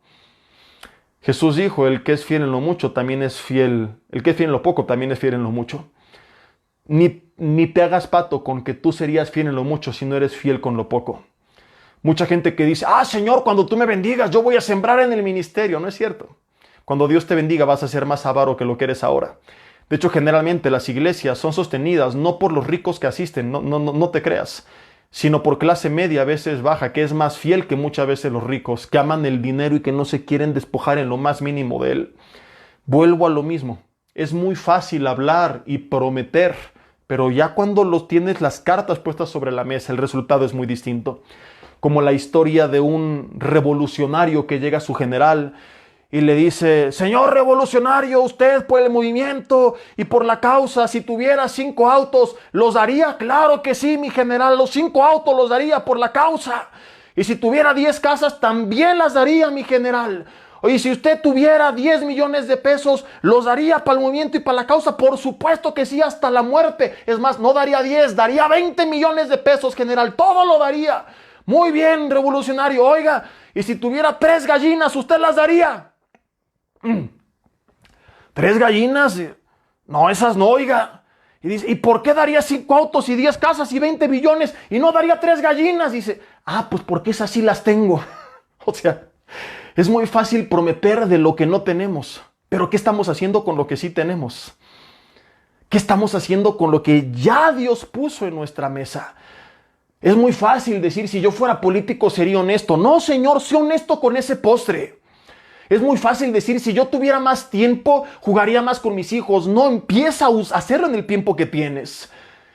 Jesús dijo, el que es fiel en lo mucho también es fiel, el que es fiel en lo poco también es fiel en lo mucho. Ni te hagas pato con que tú serías fiel en lo mucho si no eres fiel con lo poco. Mucha gente que dice, Señor, cuando tú me bendigas, yo voy a sembrar en el ministerio. No es cierto. Cuando Dios te bendiga, vas a ser más avaro que lo que eres ahora. De hecho, generalmente las iglesias son sostenidas no por los ricos que asisten, no te creas, sino por clase media, a veces baja, que es más fiel que muchas veces los ricos, que aman el dinero y que no se quieren despojar en lo más mínimo de él. Vuelvo a lo mismo. Es muy fácil hablar y prometer, pero ya cuando tienes las cartas puestas sobre la mesa, el resultado es muy distinto. Como la historia de un revolucionario que llega a su general y le dice, señor revolucionario, usted por el movimiento y por la causa, si tuviera 5 autos, ¿los daría? Claro que sí, mi general, los 5 autos los daría por la causa. Y si tuviera 10 casas, también las daría, mi general. Oye, si usted tuviera 10 millones de pesos, ¿los daría para el movimiento y para la causa? Por supuesto que sí, hasta la muerte. Es más, no daría 10, daría 20 millones de pesos, general, todo lo daría. Muy bien, revolucionario. Oiga, y si tuviera 3 gallinas, ¿usted las daría? 3 gallinas. No, esas no, oiga. Y dice, ¿y por qué daría 5 autos y 10 casas y 20 billones y no daría 3 gallinas? Dice, pues porque esas sí las tengo. O sea, es muy fácil prometer de lo que no tenemos. Pero ¿qué estamos haciendo con lo que sí tenemos? ¿Qué estamos haciendo con lo que ya Dios puso en nuestra mesa? Es muy fácil decir, si yo fuera político sería honesto. No, Señor, sé honesto con ese postre. Es muy fácil decir, si yo tuviera más tiempo, jugaría más con mis hijos. No, empieza a hacerlo en el tiempo que tienes.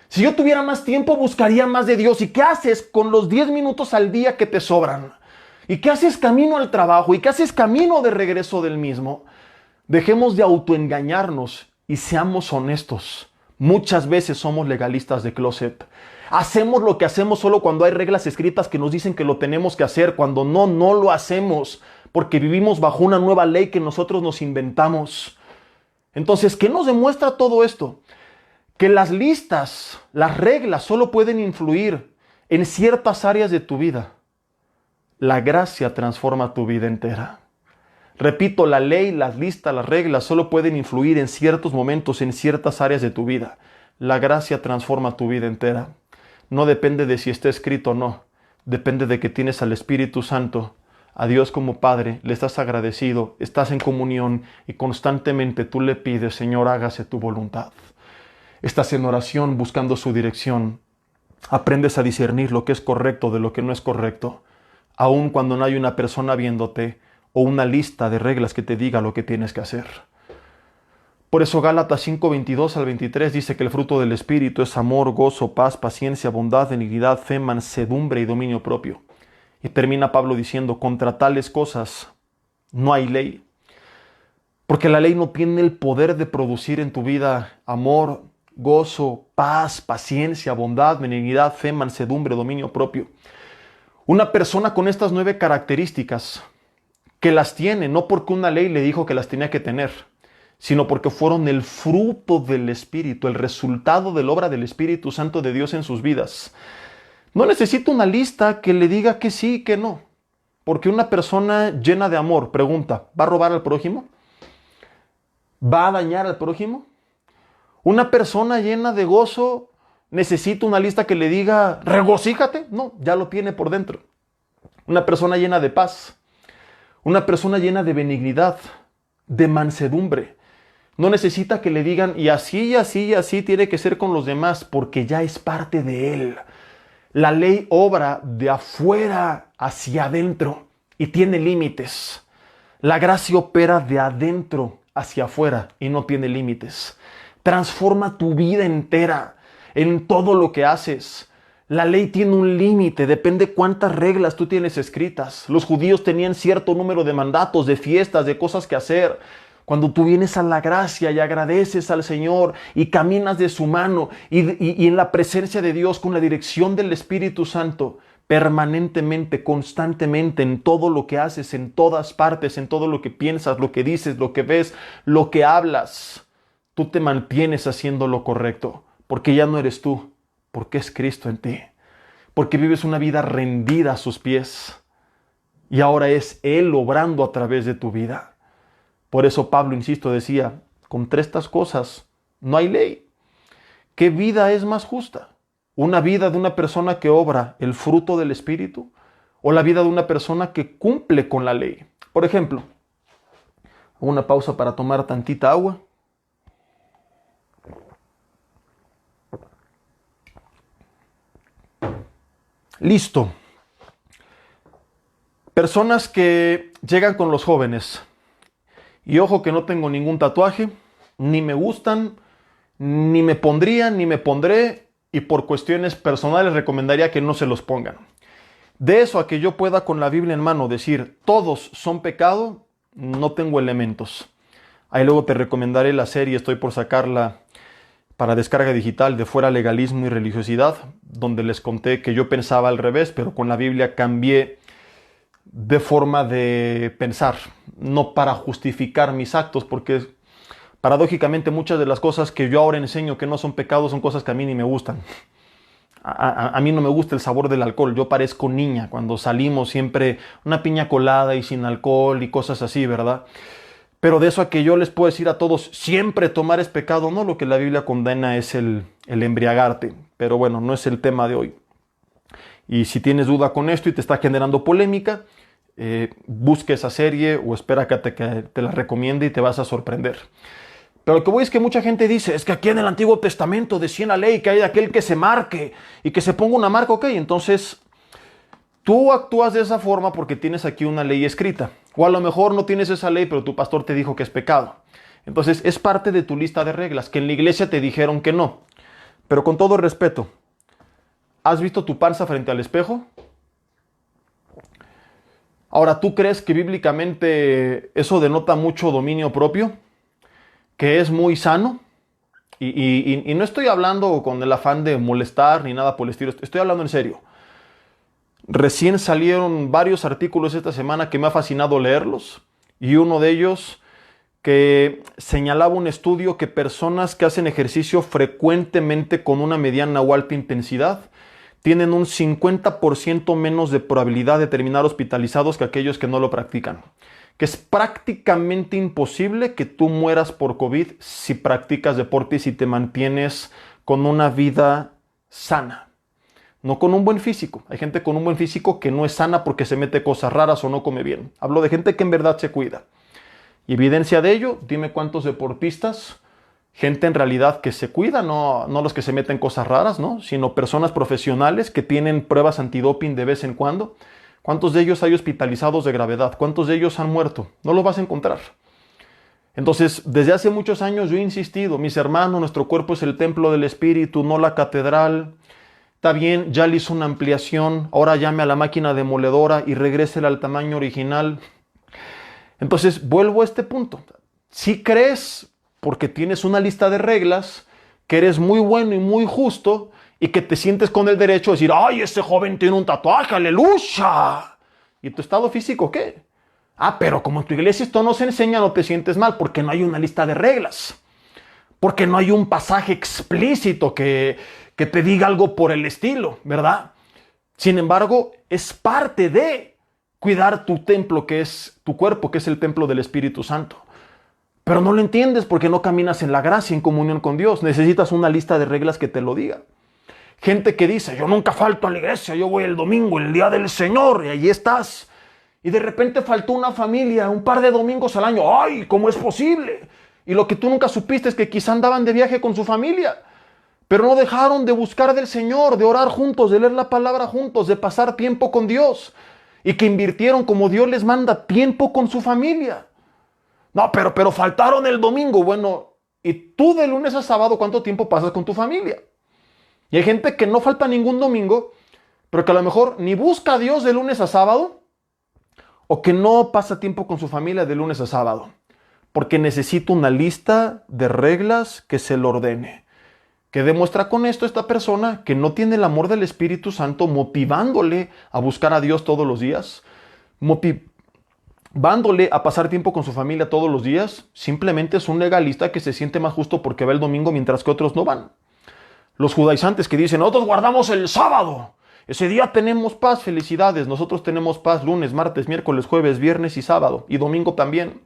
Si yo tuviera más tiempo, buscaría más de Dios. ¿Y qué haces con los 10 minutos al día que te sobran? ¿Y qué haces camino al trabajo? ¿Y qué haces camino de regreso del mismo? Dejemos de autoengañarnos y seamos honestos. Muchas veces somos legalistas de closet. Hacemos lo que hacemos solo cuando hay reglas escritas que nos dicen que lo tenemos que hacer. Cuando no lo hacemos. Porque vivimos bajo una nueva ley que nosotros nos inventamos. Entonces, ¿qué nos demuestra todo esto? Que las listas, las reglas solo pueden influir en ciertas áreas de tu vida. La gracia transforma tu vida entera. Repito, la ley, las listas, las reglas solo pueden influir en ciertos momentos, en ciertas áreas de tu vida. La gracia transforma tu vida entera. No depende de si está escrito o no. Depende de que tienes al Espíritu Santo, a Dios como Padre, le estás agradecido, estás en comunión y constantemente tú le pides, Señor, hágase tu voluntad. Estás en oración buscando su dirección. Aprendes a discernir lo que es correcto de lo que no es correcto, aun cuando no hay una persona viéndote o una lista de reglas que te diga lo que tienes que hacer. Por eso Gálatas 5, 22 al 23 dice que el fruto del Espíritu es amor, gozo, paz, paciencia, bondad, benignidad, fe, mansedumbre y dominio propio. Y termina Pablo diciendo, contra tales cosas no hay ley. Porque la ley no tiene el poder de producir en tu vida amor, gozo, paz, paciencia, bondad, benignidad, fe, mansedumbre, dominio propio. Una persona con estas 9 características, que las tiene, no porque una ley le dijo que las tenía que tener, sino porque fueron el fruto del Espíritu, el resultado de la obra del Espíritu Santo de Dios en sus vidas. No necesita una lista que le diga que sí y que no. Porque una persona llena de amor, pregunta, ¿va a robar al prójimo? ¿Va a dañar al prójimo? Una persona llena de gozo, ¿necesita una lista que le diga, regocíjate? No, ya lo tiene por dentro. Una persona llena de paz. Una persona llena de benignidad, de mansedumbre. No necesita que le digan y así, y así, y así tiene que ser con los demás, porque ya es parte de él. La ley obra de afuera hacia adentro y tiene límites. La gracia opera de adentro hacia afuera y no tiene límites. Transforma tu vida entera en todo lo que haces. La ley tiene un límite, depende cuántas reglas tú tienes escritas. Los judíos tenían cierto número de mandatos, de fiestas, de cosas que hacer. Cuando tú vienes a la gracia y agradeces al Señor y caminas de su mano y en la presencia de Dios con la dirección del Espíritu Santo, permanentemente, constantemente, en todo lo que haces, en todas partes, en todo lo que piensas, lo que dices, lo que ves, lo que hablas, tú te mantienes haciendo lo correcto, porque ya no eres tú, porque es Cristo en ti, porque vives una vida rendida a sus pies y ahora es Él obrando a través de tu vida. Por eso Pablo, insisto, decía, contra estas cosas no hay ley. ¿Qué vida es más justa? ¿Una vida de una persona que obra el fruto del Espíritu? ¿O la vida de una persona que cumple con la ley? Por ejemplo, hago una pausa para tomar tantita agua. Listo. Personas que llegan con los jóvenes. Y ojo que no tengo ningún tatuaje, ni me gustan, ni me pondría, ni me pondré, y por cuestiones personales recomendaría que no se los pongan. De eso a que yo pueda con la Biblia en mano decir, todos son pecado, no tengo elementos. Ahí luego te recomendaré la serie, estoy por sacarla para descarga digital, de Fuera Legalismo y Religiosidad, donde les conté que yo pensaba al revés, pero con la Biblia cambié de forma de pensar, no para justificar mis actos, porque paradójicamente muchas de las cosas que yo ahora enseño que no son pecados son cosas que a mí ni me gustan. A mí no me gusta el sabor del alcohol, yo parezco niña cuando salimos siempre una piña colada y sin alcohol y cosas así, ¿verdad? Pero de eso a que yo les puedo decir a todos, siempre tomar es pecado, no, lo que la Biblia condena es el embriagarte, pero bueno, no es el tema de hoy. Y si tienes duda con esto y te está generando polémica, busque esa serie o espera que te la recomiende y te vas a sorprender. Pero lo que voy es que mucha gente dice, es que aquí en el Antiguo Testamento decía en la ley que hay aquel que se marque y que se ponga una marca, ok, entonces tú actúas de esa forma porque tienes aquí una ley escrita. O a lo mejor no tienes esa ley, pero tu pastor te dijo que es pecado. Entonces es parte de tu lista de reglas, que en la iglesia te dijeron que no. Pero con todo respeto, ¿has visto tu panza frente al espejo? Ahora, ¿tú crees que bíblicamente eso denota mucho dominio propio? ¿Que es muy sano? Y no estoy hablando con el afán de molestar ni nada por el estilo. Estoy hablando en serio. Recién salieron varios artículos esta semana que me ha fascinado leerlos. Y uno de ellos que señalaba un estudio que personas que hacen ejercicio frecuentemente con una mediana o alta intensidad tienen un 50% menos de probabilidad de terminar hospitalizados que aquellos que no lo practican. Que es prácticamente imposible que tú mueras por COVID si practicas deporte y si te mantienes con una vida sana. No con un buen físico. Hay gente con un buen físico que no es sana porque se mete cosas raras o no come bien. Hablo de gente que en verdad se cuida. Y evidencia de ello, dime cuántos deportistas, gente en realidad que se cuida, no los que se meten cosas raras, ¿no? Sino personas profesionales que tienen pruebas antidoping de vez en cuando. ¿Cuántos de ellos hay hospitalizados de gravedad? ¿Cuántos de ellos han muerto? No los vas a encontrar. Entonces, desde hace muchos años yo he insistido, mis hermanos, nuestro cuerpo es el templo del Espíritu, no la catedral. Está bien, ya le hizo una ampliación, ahora llame a la máquina demoledora y regrésela al tamaño original. Entonces, vuelvo a este punto. Si crees, porque tienes una lista de reglas, que eres muy bueno y muy justo, y que te sientes con el derecho de decir, ¡ay, ese joven tiene un tatuaje, aleluya! ¿Y tu estado físico qué? Ah, pero como en tu iglesia esto no se enseña, no te sientes mal, porque no hay una lista de reglas. Porque no hay un pasaje explícito que te diga algo por el estilo, ¿verdad? Sin embargo, es parte de cuidar tu templo, que es tu cuerpo, que es el templo del Espíritu Santo. Pero no lo entiendes porque no caminas en la gracia, en comunión con Dios. Necesitas una lista de reglas que te lo diga. Gente que dice, yo nunca falto a la iglesia, yo voy el domingo, el día del Señor, y ahí estás. Y de repente faltó una familia, un par de domingos al año. ¡Ay! ¿Cómo es posible? Y lo que tú nunca supiste es que quizá andaban de viaje con su familia, pero no dejaron de buscar del Señor, de orar juntos, de leer la palabra juntos, de pasar tiempo con Dios. Y que invirtieron como Dios les manda tiempo con su familia. No, pero faltaron el domingo. Bueno, ¿y tú de lunes a sábado cuánto tiempo pasas con tu familia? Y hay gente que no falta ningún domingo, pero que a lo mejor ni busca a Dios de lunes a sábado, o que no pasa tiempo con su familia de lunes a sábado, porque necesita una lista de reglas que se le ordene. ¿Qué demuestra con esto esta persona? Que no tiene el amor del Espíritu Santo motivándole a buscar a Dios todos los días, motivándole a pasar tiempo con su familia todos los días. Simplemente es un legalista que se siente más justo porque va el domingo mientras que otros no van. Los judaizantes que dicen, nosotros guardamos el sábado, ese día tenemos paz, felicidades. Nosotros tenemos paz lunes, martes, miércoles, jueves, viernes y sábado, y domingo también.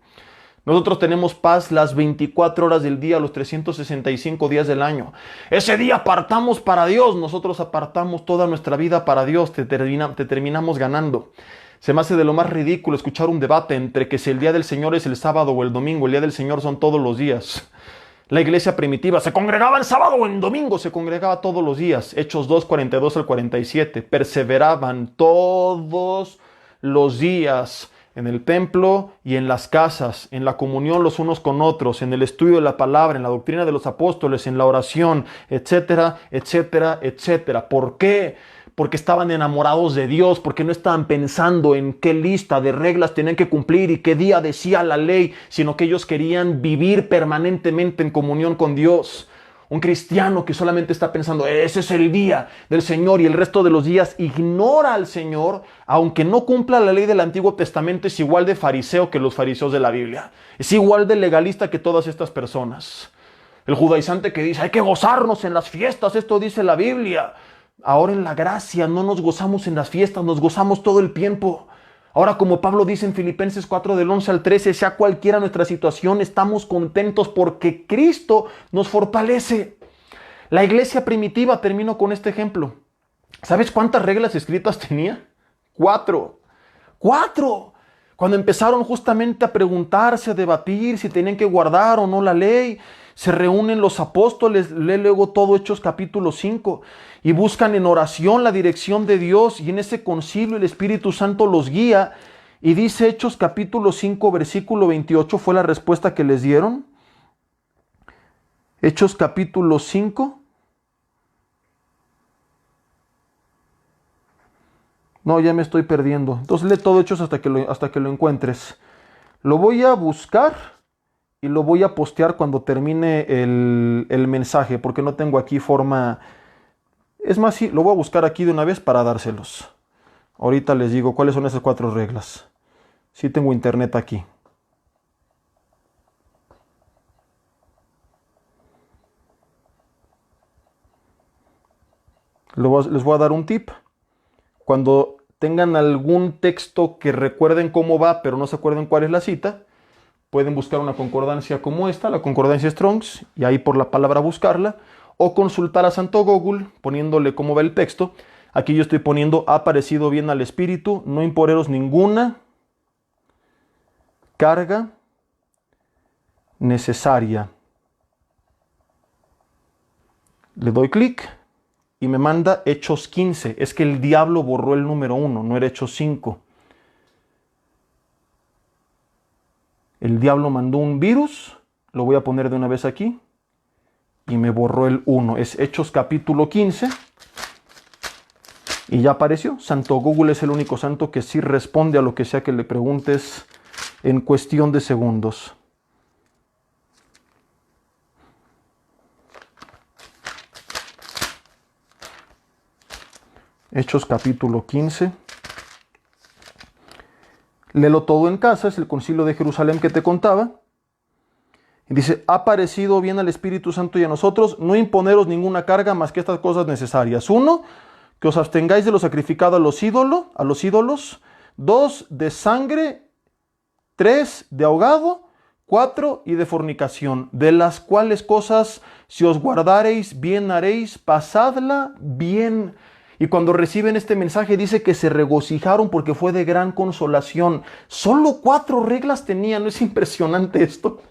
Nosotros tenemos paz las 24 horas del día, los 365 días del año. Ese día apartamos para Dios. Nosotros apartamos toda nuestra vida para Dios. Te terminamos ganando. Se me hace de lo más ridículo escuchar un debate entre que si el día del Señor es el sábado o el domingo. El día del Señor son todos los días. La iglesia primitiva se congregaba en sábado o en domingo. Se congregaba todos los días. Hechos 2, 42 al 47. Perseveraban todos los días en el templo y en las casas, en la comunión los unos con otros, en el estudio de la palabra, en la doctrina de los apóstoles, en la oración, etcétera, etcétera, etcétera. ¿Por qué? Porque estaban enamorados de Dios, porque no estaban pensando en qué lista de reglas tenían que cumplir y qué día decía la ley, sino que ellos querían vivir permanentemente en comunión con Dios. Un cristiano que solamente está pensando, ese es el día del Señor, y el resto de los días ignora al Señor, aunque no cumpla la ley del Antiguo Testamento, es igual de fariseo que los fariseos de la Biblia. Es igual de legalista que todas estas personas. El judaizante que dice, hay que gozarnos en las fiestas, esto dice la Biblia. Ahora en la gracia no nos gozamos en las fiestas, nos gozamos todo el tiempo. Ahora, como Pablo dice en Filipenses 4 del 11 al 13, sea cualquiera nuestra situación, estamos contentos porque Cristo nos fortalece. La iglesia primitiva, termino con este ejemplo. ¿Sabes cuántas reglas escritas tenía? 4. 4. Cuando empezaron justamente a preguntarse, a debatir si tenían que guardar o no la ley, se reúnen los apóstoles, lee luego todo Hechos capítulo 5, y buscan en oración la dirección de Dios, y en ese concilio el Espíritu Santo los guía, y dice Hechos capítulo 5, versículo 28, fue la respuesta que les dieron. Hechos capítulo 5. No, ya me estoy perdiendo. Entonces lee todo Hechos hasta que lo encuentres. Lo voy a buscar y lo voy a postear cuando termine el mensaje, porque no tengo aquí forma. Es más, sí, lo voy a buscar aquí de una vez para dárselos. Ahorita les digo cuáles son esas 4 reglas. Sí tengo internet aquí. Les voy a dar un tip. Cuando tengan algún texto que recuerden cómo va, pero no se acuerden cuál es la cita, pueden buscar una concordancia como esta, la concordancia Strong's, y ahí por la palabra buscarla, o consultar a Santo Google poniéndole cómo va el texto. Aquí yo estoy poniendo, ha parecido bien al Espíritu, no imponeros ninguna carga necesaria. Le doy clic y me manda Hechos 15. Es que el diablo borró el número 1, no era Hechos 5. El diablo mandó un virus, lo voy a poner de una vez aquí, y me borró el 1. Es Hechos capítulo 15. Y ya apareció. Santo Google es el único santo que sí responde a lo que sea que le preguntes en cuestión de segundos. Hechos capítulo 15. Léelo todo en casa, es el concilio de Jerusalén que te contaba. Y dice, ha parecido bien al Espíritu Santo y a nosotros no imponeros ninguna carga más que estas cosas necesarias. 1, que os abstengáis de lo sacrificado a los ídolos. 2, de sangre. 3, de ahogado. 4, y de fornicación. De las cuales cosas, si os guardareis, bien haréis, pasadla bien. Y cuando reciben este mensaje dice que se regocijaron porque fue de gran consolación. Solo 4 reglas tenían, ¿no es impresionante esto?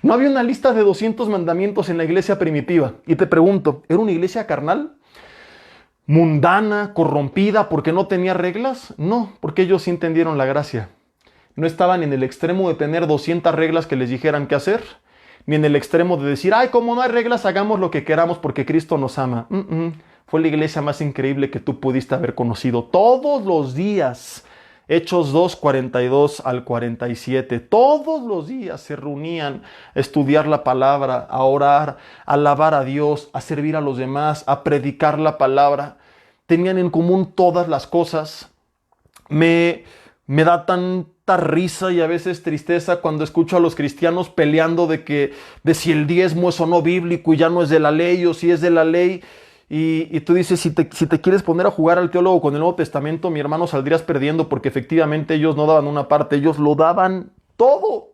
No había una lista de 200 mandamientos en la iglesia primitiva. Y te pregunto, ¿era una iglesia carnal? ¿Mundana, corrompida, porque no tenía reglas? No, porque ellos sí entendieron la gracia. No estaban en el extremo de tener 200 reglas que les dijeran qué hacer, ni en el extremo de decir, ay, como no hay reglas, hagamos lo que queramos porque Cristo nos ama. Fue la iglesia más increíble que tú pudiste haber conocido. Todos los días, Hechos 2, 42 al 47, todos los días se reunían a estudiar la palabra, a orar, a alabar a Dios, a servir a los demás, a predicar la palabra. Tenían en común todas las cosas. Me da tanta risa y a veces tristeza cuando escucho a los cristianos peleando de si el diezmo es o no bíblico y ya no es de la ley o si es de la ley. Y tú dices, si te quieres poner a jugar al teólogo con el Nuevo Testamento, mi hermano, saldrías perdiendo porque efectivamente ellos no daban una parte, ellos lo daban todo.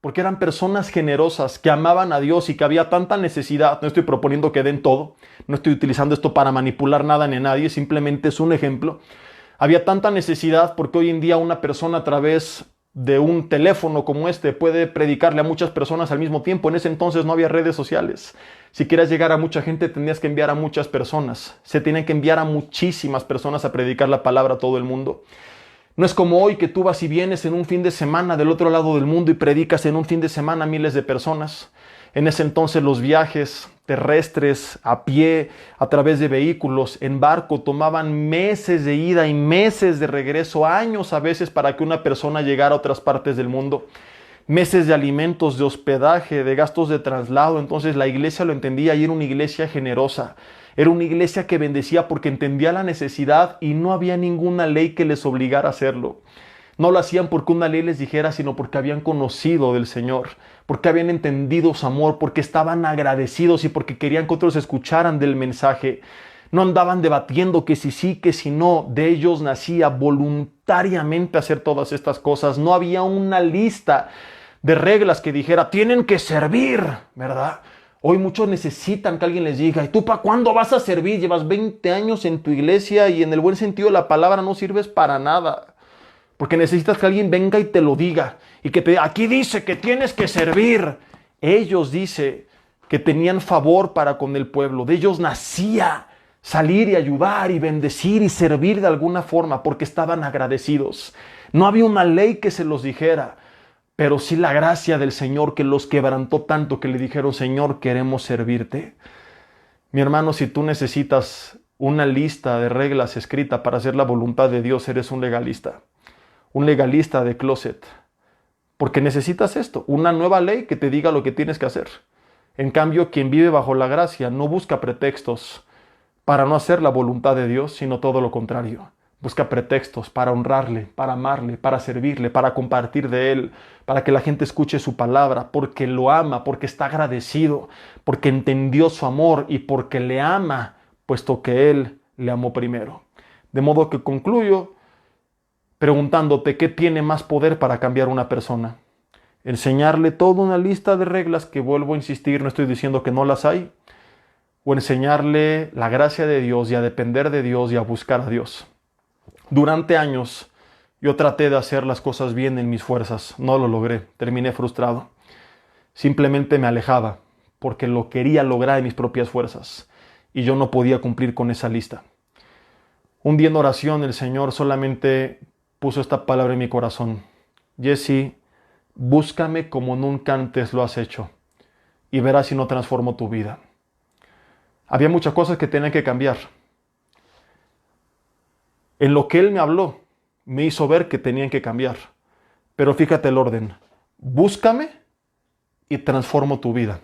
Porque eran personas generosas que amaban a Dios y que había tanta necesidad. No estoy proponiendo que den todo, no estoy utilizando esto para manipular nada ni a nadie, simplemente es un ejemplo. Había tanta necesidad porque hoy en día una persona a través de un teléfono como este puede predicarle a muchas personas al mismo tiempo. En ese entonces no había redes sociales. Si quieres llegar a mucha gente tenías que enviar a muchas personas. Se tienen que enviar a muchísimas personas a predicar la palabra a todo el mundo. No es como hoy que tú vas y vienes en un fin de semana del otro lado del mundo y predicas en un fin de semana a miles de personas. En ese entonces los viajes terrestres, a pie, a través de vehículos, en barco, tomaban meses de ida y meses de regreso, años a veces para que una persona llegara a otras partes del mundo. Meses de alimentos, de hospedaje, de gastos de traslado. Entonces la iglesia lo entendía y era una iglesia generosa. Era una iglesia que bendecía porque entendía la necesidad y no había ninguna ley que les obligara a hacerlo. No lo hacían porque una ley les dijera, sino porque habían conocido del Señor, porque habían entendido su amor, porque estaban agradecidos y porque querían que otros escucharan del mensaje. No andaban debatiendo que si sí, que si no. De ellos nacía voluntariamente hacer todas estas cosas. No había una lista de reglas que dijera, tienen que servir, ¿verdad? Hoy muchos necesitan que alguien les diga, ¿y tú para cuándo vas a servir? Llevas 20 años en tu iglesia y en el buen sentido de la palabra no sirves para nada. Porque necesitas que alguien venga y te lo diga. Y que te diga, aquí dice que tienes que servir. Ellos dice que tenían favor para con el pueblo. De ellos nacía salir y ayudar y bendecir y servir de alguna forma porque estaban agradecidos. No había una ley que se los dijera, pero sí la gracia del Señor que los quebrantó tanto que le dijeron, Señor, queremos servirte. Mi hermano, si tú necesitas una lista de reglas escrita para hacer la voluntad de Dios, eres un legalista. Un legalista de closet. Porque necesitas esto, una nueva ley que te diga lo que tienes que hacer. En cambio, quien vive bajo la gracia no busca pretextos para no hacer la voluntad de Dios, sino todo lo contrario. Busca pretextos para honrarle, para amarle, para servirle, para compartir de Él, para que la gente escuche su palabra, porque lo ama, porque está agradecido, porque entendió su amor y porque le ama, puesto que Él le amó primero. De modo que concluyo preguntándote qué tiene más poder para cambiar una persona. Enseñarle toda una lista de reglas que, vuelvo a insistir, no estoy diciendo que no las hay, o enseñarle la gracia de Dios y a depender de Dios y a buscar a Dios. Durante años yo traté de hacer las cosas bien en mis fuerzas, no lo logré, terminé frustrado. Simplemente me alejaba porque lo quería lograr en mis propias fuerzas y yo no podía cumplir con esa lista. Un día en oración el Señor solamente puso esta palabra en mi corazón. Jesse, búscame como nunca antes lo has hecho y verás si no transformo tu vida. Había muchas cosas que tenían que cambiar. En lo que Él me habló, me hizo ver que tenían que cambiar. Pero fíjate el orden. Búscame y transformo tu vida.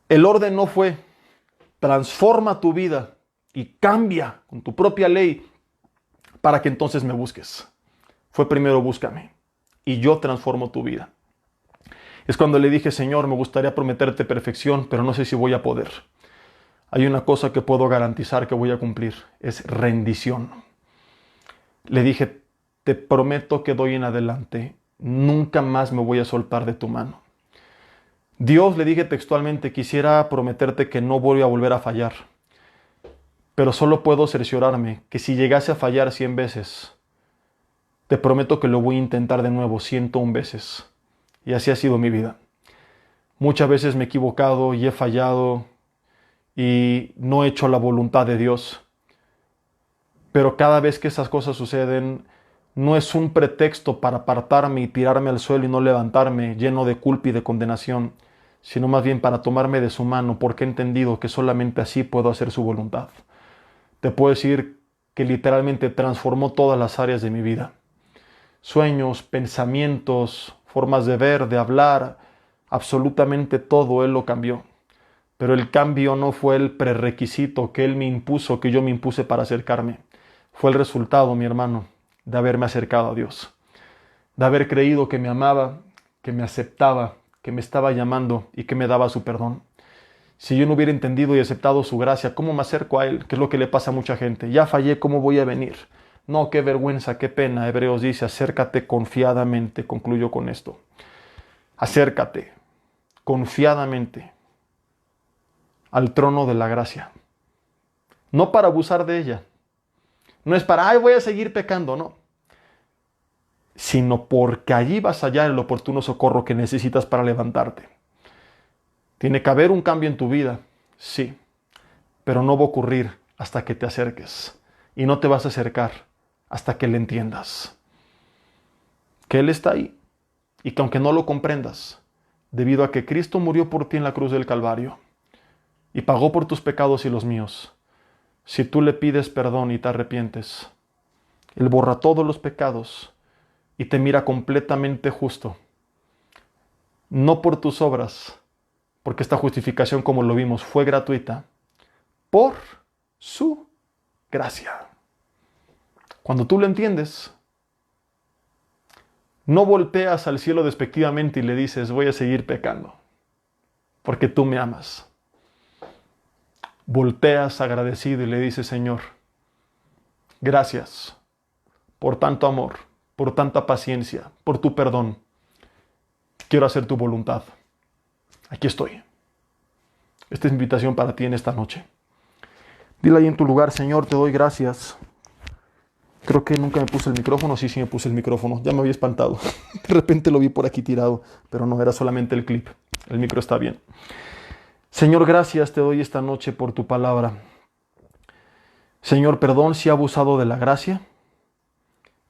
El orden no fue transforma tu vida y cambia con tu propia ley para que entonces me busques. Fue primero búscame y yo transformo tu vida. Es cuando le dije, Señor, me gustaría prometerte perfección, pero no sé si voy a poder. Hay una cosa que puedo garantizar que voy a cumplir, es rendición. Le dije, te prometo que doy en adelante, nunca más me voy a soltar de tu mano. Dios, le dije textualmente, quisiera prometerte que no voy a volver a fallar. Pero solo puedo cerciorarme que si llegase a fallar 100 veces, te prometo que lo voy a intentar de nuevo 101 veces. Y así ha sido mi vida. Muchas veces me he equivocado y he fallado y no he hecho la voluntad de Dios. Pero cada vez que esas cosas suceden, no es un pretexto para apartarme y tirarme al suelo y no levantarme lleno de culpa y de condenación, sino más bien para tomarme de su mano, porque he entendido que solamente así puedo hacer su voluntad. Te puedo decir que literalmente transformó todas las áreas de mi vida. Sueños, pensamientos, formas de ver, de hablar, absolutamente todo Él lo cambió. Pero el cambio no fue el prerequisito que Él me impuso, que yo me impuse para acercarme. Fue el resultado, mi hermano, de haberme acercado a Dios. De haber creído que me amaba, que me aceptaba, que me estaba llamando y que me daba su perdón. Si yo no hubiera entendido y aceptado su gracia, ¿cómo me acerco a Él? ¿Qué es lo que le pasa a mucha gente? Ya fallé, ¿cómo voy a venir? No, qué vergüenza, qué pena. Hebreos dice, acércate confiadamente. Concluyo con esto. Acércate confiadamente al trono de la gracia. No para abusar de ella. No es para, ay, voy a seguir pecando, no. Sino porque allí vas a hallar el oportuno socorro que necesitas para levantarte. Tiene que haber un cambio en tu vida, sí, pero no va a ocurrir hasta que te acerques. Y no te vas a acercar hasta que le entiendas. Que Él está ahí y que aunque no lo comprendas, debido a que Cristo murió por ti en la cruz del Calvario y pagó por tus pecados y los míos, si tú le pides perdón y te arrepientes, Él borra todos los pecados y te mira completamente justo. No por tus obras, porque esta justificación, como lo vimos, fue gratuita, por su gracia. Cuando tú lo entiendes, no volteas al cielo despectivamente y le dices, voy a seguir pecando, porque tú me amas. Volteas agradecido y le dices, Señor, gracias por tanto amor, por tanta paciencia, por tu perdón. Quiero hacer tu voluntad. Aquí estoy. Esta es mi invitación para ti en esta noche. Dile ahí en tu lugar, Señor, te doy gracias. Creo que nunca me puse el micrófono. Sí, me puse el micrófono. Ya me había espantado. De repente lo vi por aquí tirado, pero no, era solamente el clip. El micro está bien. Señor, gracias te doy esta noche por tu palabra. Señor, perdón si he abusado de la gracia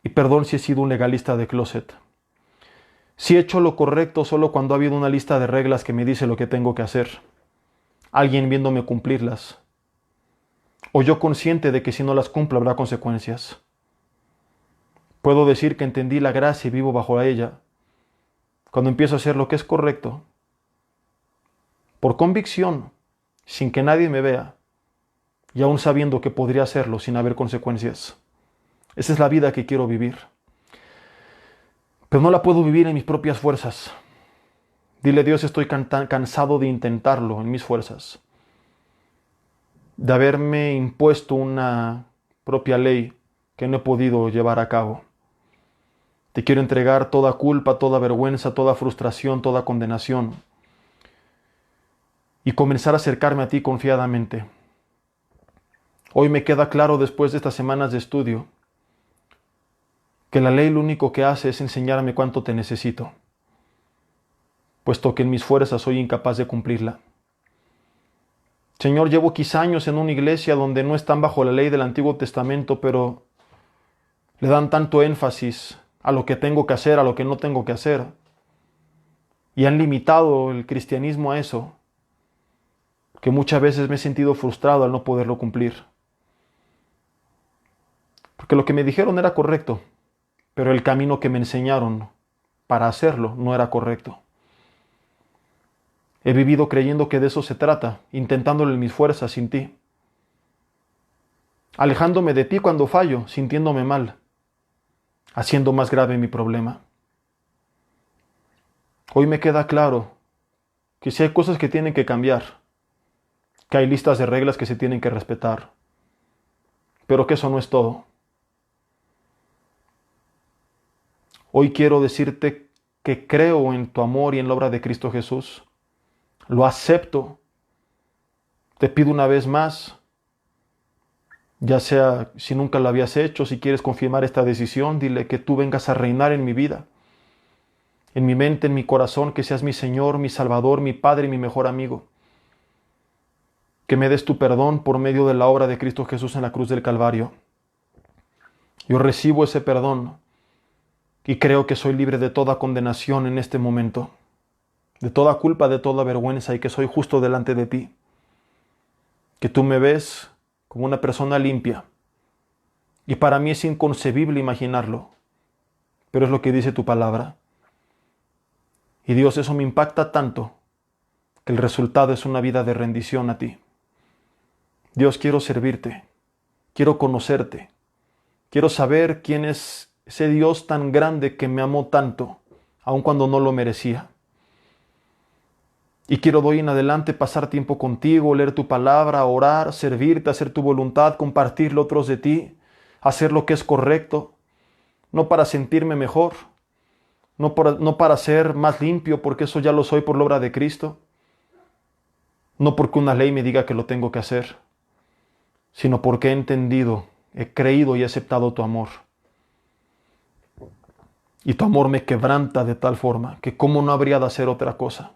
y perdón si he sido un legalista de closet. Si he hecho lo correcto solo cuando ha habido una lista de reglas que me dice lo que tengo que hacer. Alguien viéndome cumplirlas. O yo consciente de que si no las cumplo habrá consecuencias. Puedo decir que entendí la gracia y vivo bajo ella. Cuando empiezo a hacer lo que es correcto, por convicción, sin que nadie me vea, y aún sabiendo que podría hacerlo sin haber consecuencias. Esa es la vida que quiero vivir. Pero no la puedo vivir en mis propias fuerzas. Dile, Dios, estoy cansado de intentarlo en mis fuerzas. De haberme impuesto una propia ley que no he podido llevar a cabo. Te quiero entregar toda culpa, toda vergüenza, toda frustración, toda condenación. Y comenzar a acercarme a ti confiadamente. Hoy me queda claro, después de estas semanas de estudio, que la ley lo único que hace es enseñarme cuánto te necesito, puesto que en mis fuerzas soy incapaz de cumplirla. Señor, llevo quizá años en una iglesia donde no están bajo la ley del Antiguo Testamento, pero le dan tanto énfasis a lo que tengo que hacer, a lo que no tengo que hacer, y han limitado el cristianismo a eso, que muchas veces me he sentido frustrado al no poderlo cumplir. Porque lo que me dijeron era correcto, pero el camino que me enseñaron para hacerlo no era correcto. He vivido creyendo que de eso se trata, intentándolo en mis fuerzas sin ti. Alejándome de ti cuando fallo, sintiéndome mal, haciendo más grave mi problema. Hoy me queda claro que si hay cosas que tienen que cambiar, que hay listas de reglas que se tienen que respetar, pero que eso no es todo. Hoy quiero decirte que creo en tu amor y en la obra de Cristo Jesús. Lo acepto. Te pido una vez más Ya sea si nunca lo habías hecho, si quieres confirmar esta decisión, dile que tú vengas a reinar en mi vida, en mi mente, en mi corazón, que seas mi Señor, mi Salvador, mi Padre y mi mejor amigo. Que me des tu perdón por medio de la obra de Cristo Jesús en la cruz del Calvario. Yo recibo ese perdón y creo que soy libre de toda condenación en este momento, de toda culpa, de toda vergüenza, y que soy justo delante de ti. Que tú me ves como una persona limpia. Y para mí es inconcebible imaginarlo, pero es lo que dice tu palabra. Y Dios, eso me impacta tanto que el resultado es una vida de rendición a ti. Dios, quiero servirte, quiero conocerte, quiero saber quién es ese Dios tan grande que me amó tanto, aun cuando no lo merecía. Y quiero de hoy en adelante pasar tiempo contigo, leer tu palabra, orar, servirte, hacer tu voluntad, compartirle a otros de ti, hacer lo que es correcto, no para sentirme mejor, no para ser más limpio, porque eso ya lo soy por la obra de Cristo, no porque una ley me diga que lo tengo que hacer, sino porque he entendido, he creído y he aceptado tu amor. Y tu amor me quebranta de tal forma que cómo no habría de hacer otra cosa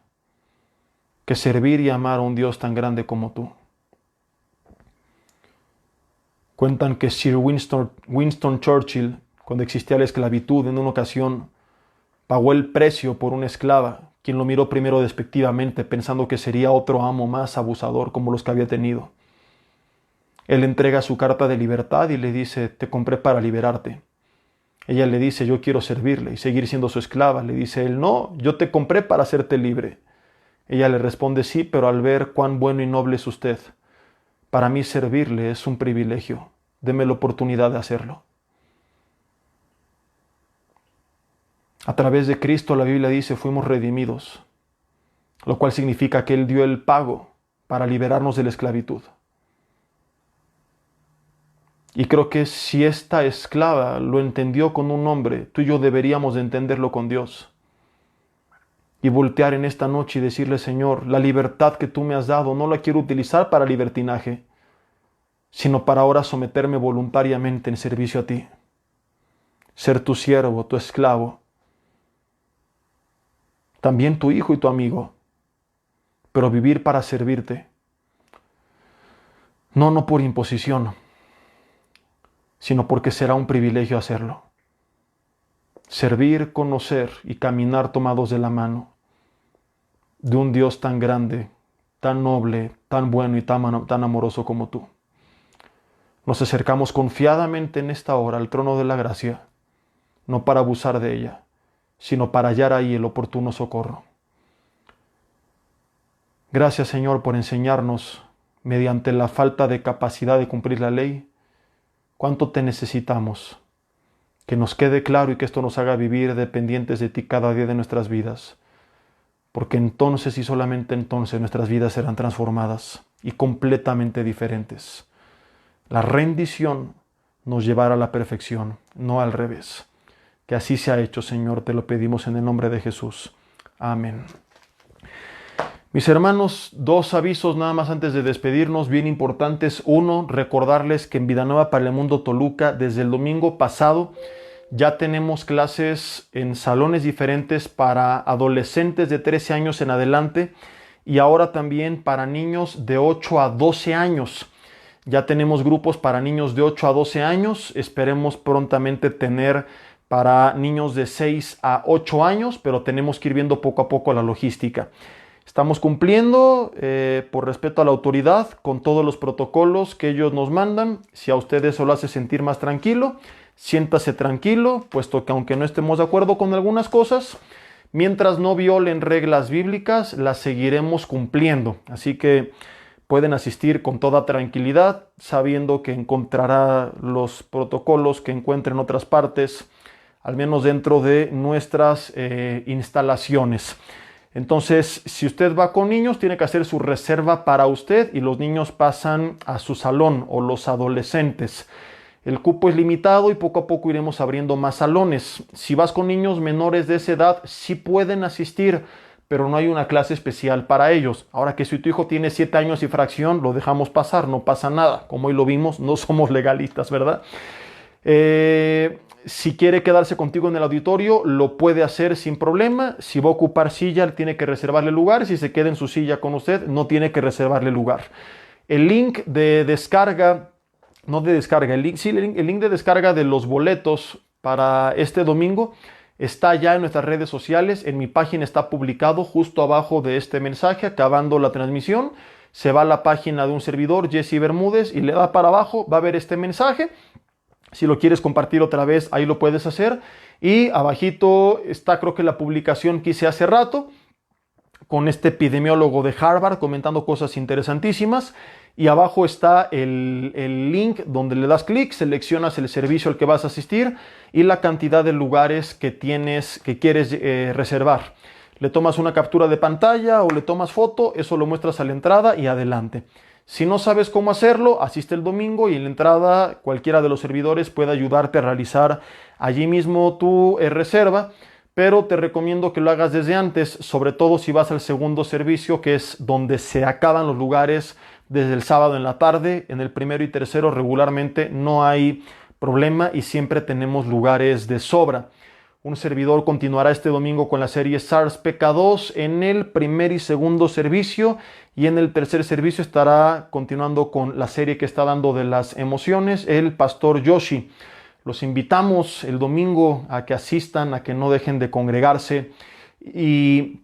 que servir y amar a un Dios tan grande como tú. Cuentan que Sir Winston Churchill, cuando existía la esclavitud, en una ocasión pagó el precio por una esclava, quien lo miró primero despectivamente, pensando que sería otro amo más abusador como los que había tenido. Él entrega su carta de libertad y le dice: te compré para liberarte. Ella le dice: yo quiero servirle y seguir siendo su esclava. Le dice él: no, yo te compré para hacerte libre. Ella le responde: sí, pero al ver cuán bueno y noble es usted, para mí servirle es un privilegio. Deme la oportunidad de hacerlo. A través de Cristo, la Biblia dice, fuimos redimidos, lo cual significa que Él dio el pago para liberarnos de la esclavitud. Y creo que si esta esclava lo entendió con un hombre, tú y yo deberíamos de entenderlo con Dios. Y voltear en esta noche y decirle: Señor, la libertad que tú me has dado no la quiero utilizar para libertinaje, sino para ahora someterme voluntariamente en servicio a ti. Ser tu siervo, tu esclavo, también tu hijo y tu amigo, pero vivir para servirte. No por imposición, sino porque será un privilegio hacerlo. Servir, conocer y caminar tomados de la mano de un Dios tan grande, tan noble, tan bueno y tan amoroso como tú. Nos acercamos confiadamente en esta hora al trono de la gracia, no para abusar de ella, sino para hallar ahí el oportuno socorro. Gracias, Señor, por enseñarnos, mediante la falta de capacidad de cumplir la ley, cuánto te necesitamos. Que nos quede claro y que esto nos haga vivir dependientes de ti cada día de nuestras vidas. Porque entonces y solamente entonces nuestras vidas serán transformadas y completamente diferentes. La rendición nos llevará a la perfección, no al revés. Que así sea hecho, Señor, te lo pedimos en el nombre de Jesús. Amén. Mis hermanos, dos avisos nada más antes de despedirnos, bien importantes. Uno, recordarles que en Vidanueva para el Mundo Toluca, desde el domingo pasado, ya tenemos clases en salones diferentes para adolescentes de 13 años en adelante y ahora también para niños de 8 a 12 años. Ya tenemos grupos para niños de 8 a 12 años. Esperemos prontamente tener para niños de 6 a 8 años, pero tenemos que ir viendo poco a poco la logística. Estamos cumpliendo, por respeto a la autoridad, con todos los protocolos que ellos nos mandan. Si a ustedes eso lo hace sentir más tranquilo, siéntase tranquilo, puesto que aunque no estemos de acuerdo con algunas cosas, mientras no violen reglas bíblicas, las seguiremos cumpliendo. Así que pueden asistir con toda tranquilidad, sabiendo que encontrará los protocolos que encuentren en otras partes, al menos dentro de nuestras instalaciones. Entonces, si usted va con niños, tiene que hacer su reserva para usted y los niños pasan a su salón, o los adolescentes. El cupo es limitado y poco a poco iremos abriendo más salones. Si vas con niños menores de esa edad, sí pueden asistir, pero no hay una clase especial para ellos. Ahora que si tu hijo tiene 7 años y fracción, lo dejamos pasar, no pasa nada. Como hoy lo vimos, no somos legalistas, ¿verdad? Si quiere quedarse contigo en el auditorio, lo puede hacer sin problema. Si va a ocupar silla, tiene que reservarle lugar. Si se queda en su silla con usted, no tiene que reservarle lugar. El link de descarga, no de descarga, el link de descarga de los boletos para este domingo está ya en nuestras redes sociales. En mi página está publicado justo abajo de este mensaje, acabando la transmisión. Se va a la página de un servidor, Jesse Bermúdez, y le da para abajo, va a ver este mensaje. Si lo quieres compartir otra vez, ahí lo puedes hacer. Y abajito está, creo que la publicación que hice hace rato, con este epidemiólogo de Harvard comentando cosas interesantísimas. Y abajo está el link donde le das clic, seleccionas el servicio al que vas a asistir y la cantidad de lugares que quieres reservar. Le tomas una captura de pantalla o le tomas foto, eso lo muestras a la entrada y adelante. Si no sabes cómo hacerlo, asiste el domingo y en la entrada cualquiera de los servidores puede ayudarte a realizar allí mismo tu reserva, pero te recomiendo que lo hagas desde antes, sobre todo si vas al segundo servicio, que es donde se acaban los lugares desde el sábado en la tarde. En el primero y tercero regularmente no hay problema y siempre tenemos lugares de sobra. Un servidor continuará este domingo con la serie SARS-CoV-2 en el primer y segundo servicio, y en el tercer servicio estará continuando con la serie que está dando de las emociones, el pastor Yoshi. Los invitamos el domingo a que asistan, a que no dejen de congregarse. Y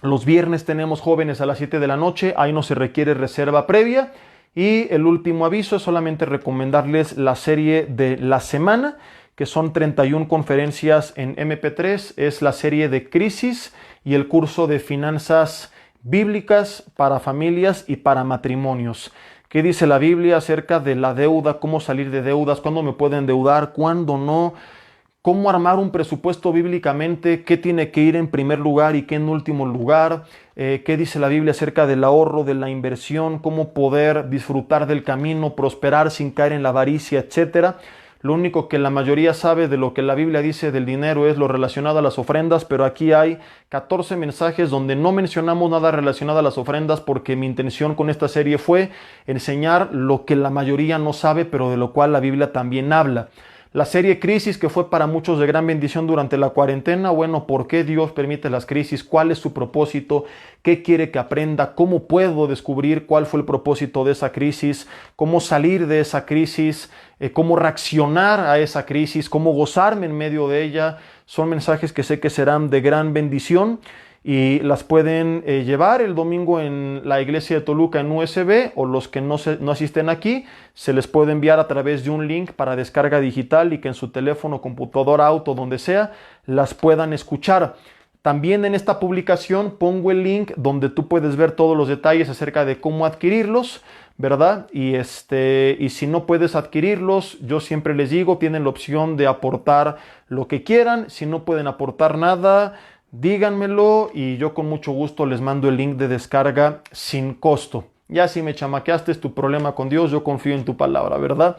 los viernes tenemos jóvenes a las 7 de la noche, ahí no se requiere reserva previa. Y el último aviso es solamente recomendarles la serie de la semana, que son 31 conferencias en MP3, es la serie de Crisis y el curso de Finanzas Bíblicas para familias y para matrimonios. ¿Qué dice la Biblia acerca de la deuda? ¿Cómo salir de deudas? ¿Cuándo me puedo endeudar? ¿Cuándo no? ¿Cómo armar un presupuesto bíblicamente? ¿Qué tiene que ir en primer lugar y qué en último lugar? ¿Qué dice la Biblia acerca del ahorro, de la inversión? ¿Cómo poder disfrutar del camino, prosperar sin caer en la avaricia, etcétera? Lo único que la mayoría sabe de lo que la Biblia dice del dinero es lo relacionado a las ofrendas, pero aquí hay 14 mensajes donde no mencionamos nada relacionado a las ofrendas, porque mi intención con esta serie fue enseñar lo que la mayoría no sabe, pero de lo cual la Biblia también habla. La serie Crisis, que fue para muchos de gran bendición durante la cuarentena. Bueno, ¿por qué Dios permite las crisis? ¿Cuál es su propósito? ¿Qué quiere que aprenda? ¿Cómo puedo descubrir cuál fue el propósito de esa crisis? ¿Cómo salir de esa crisis? ¿Cómo reaccionar a esa crisis? ¿Cómo gozarme en medio de ella? Son mensajes que sé que serán de gran bendición y las pueden llevar el domingo en la iglesia de Toluca en USB, o los que no asisten aquí, se les puede enviar a través de un link para descarga digital y que en su teléfono, computadora, auto, donde sea, las puedan escuchar. También en esta publicación pongo el link donde tú puedes ver todos los detalles acerca de cómo adquirirlos, ¿verdad? Y si no puedes adquirirlos, yo siempre les digo, tienen la opción de aportar lo que quieran. Si no pueden aportar nada, díganmelo y yo con mucho gusto les mando el link de descarga sin costo. Ya si me chamaqueaste, es tu problema con Dios, yo confío en tu palabra, ¿verdad?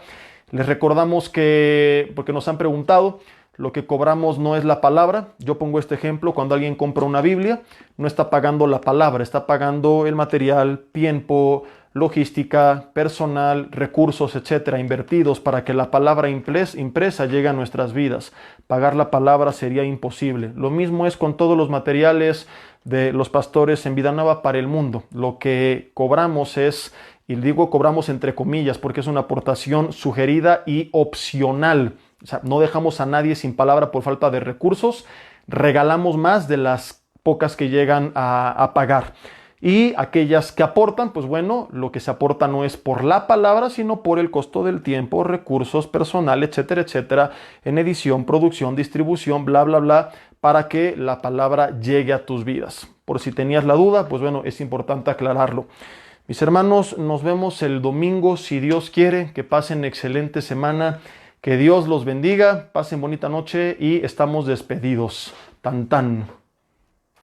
Les recordamos que, porque nos han preguntado, lo que cobramos no es la palabra. Yo pongo este ejemplo: cuando alguien compra una Biblia, no está pagando la palabra, está pagando el material, tiempo, logística, personal, recursos, etcétera, invertidos para que la palabra impresa llegue a nuestras vidas. Pagar la palabra sería imposible. Lo mismo es con todos los materiales de los pastores en Vida Nueva para el mundo. Lo que cobramos es, y digo cobramos entre comillas, porque es una aportación sugerida y opcional. O sea, no dejamos a nadie sin palabra por falta de recursos. Regalamos más de las pocas que llegan a pagar. Y aquellas que aportan, pues bueno, lo que se aporta no es por la palabra, sino por el costo del tiempo, recursos, personal, etcétera, etcétera, en edición, producción, distribución, bla, bla, bla, para que la palabra llegue a tus vidas. Por si tenías la duda, pues bueno, es importante aclararlo. Mis hermanos, nos vemos el domingo, si Dios quiere. Que pasen excelente semana, que Dios los bendiga, pasen bonita noche y estamos despedidos. Tan tan.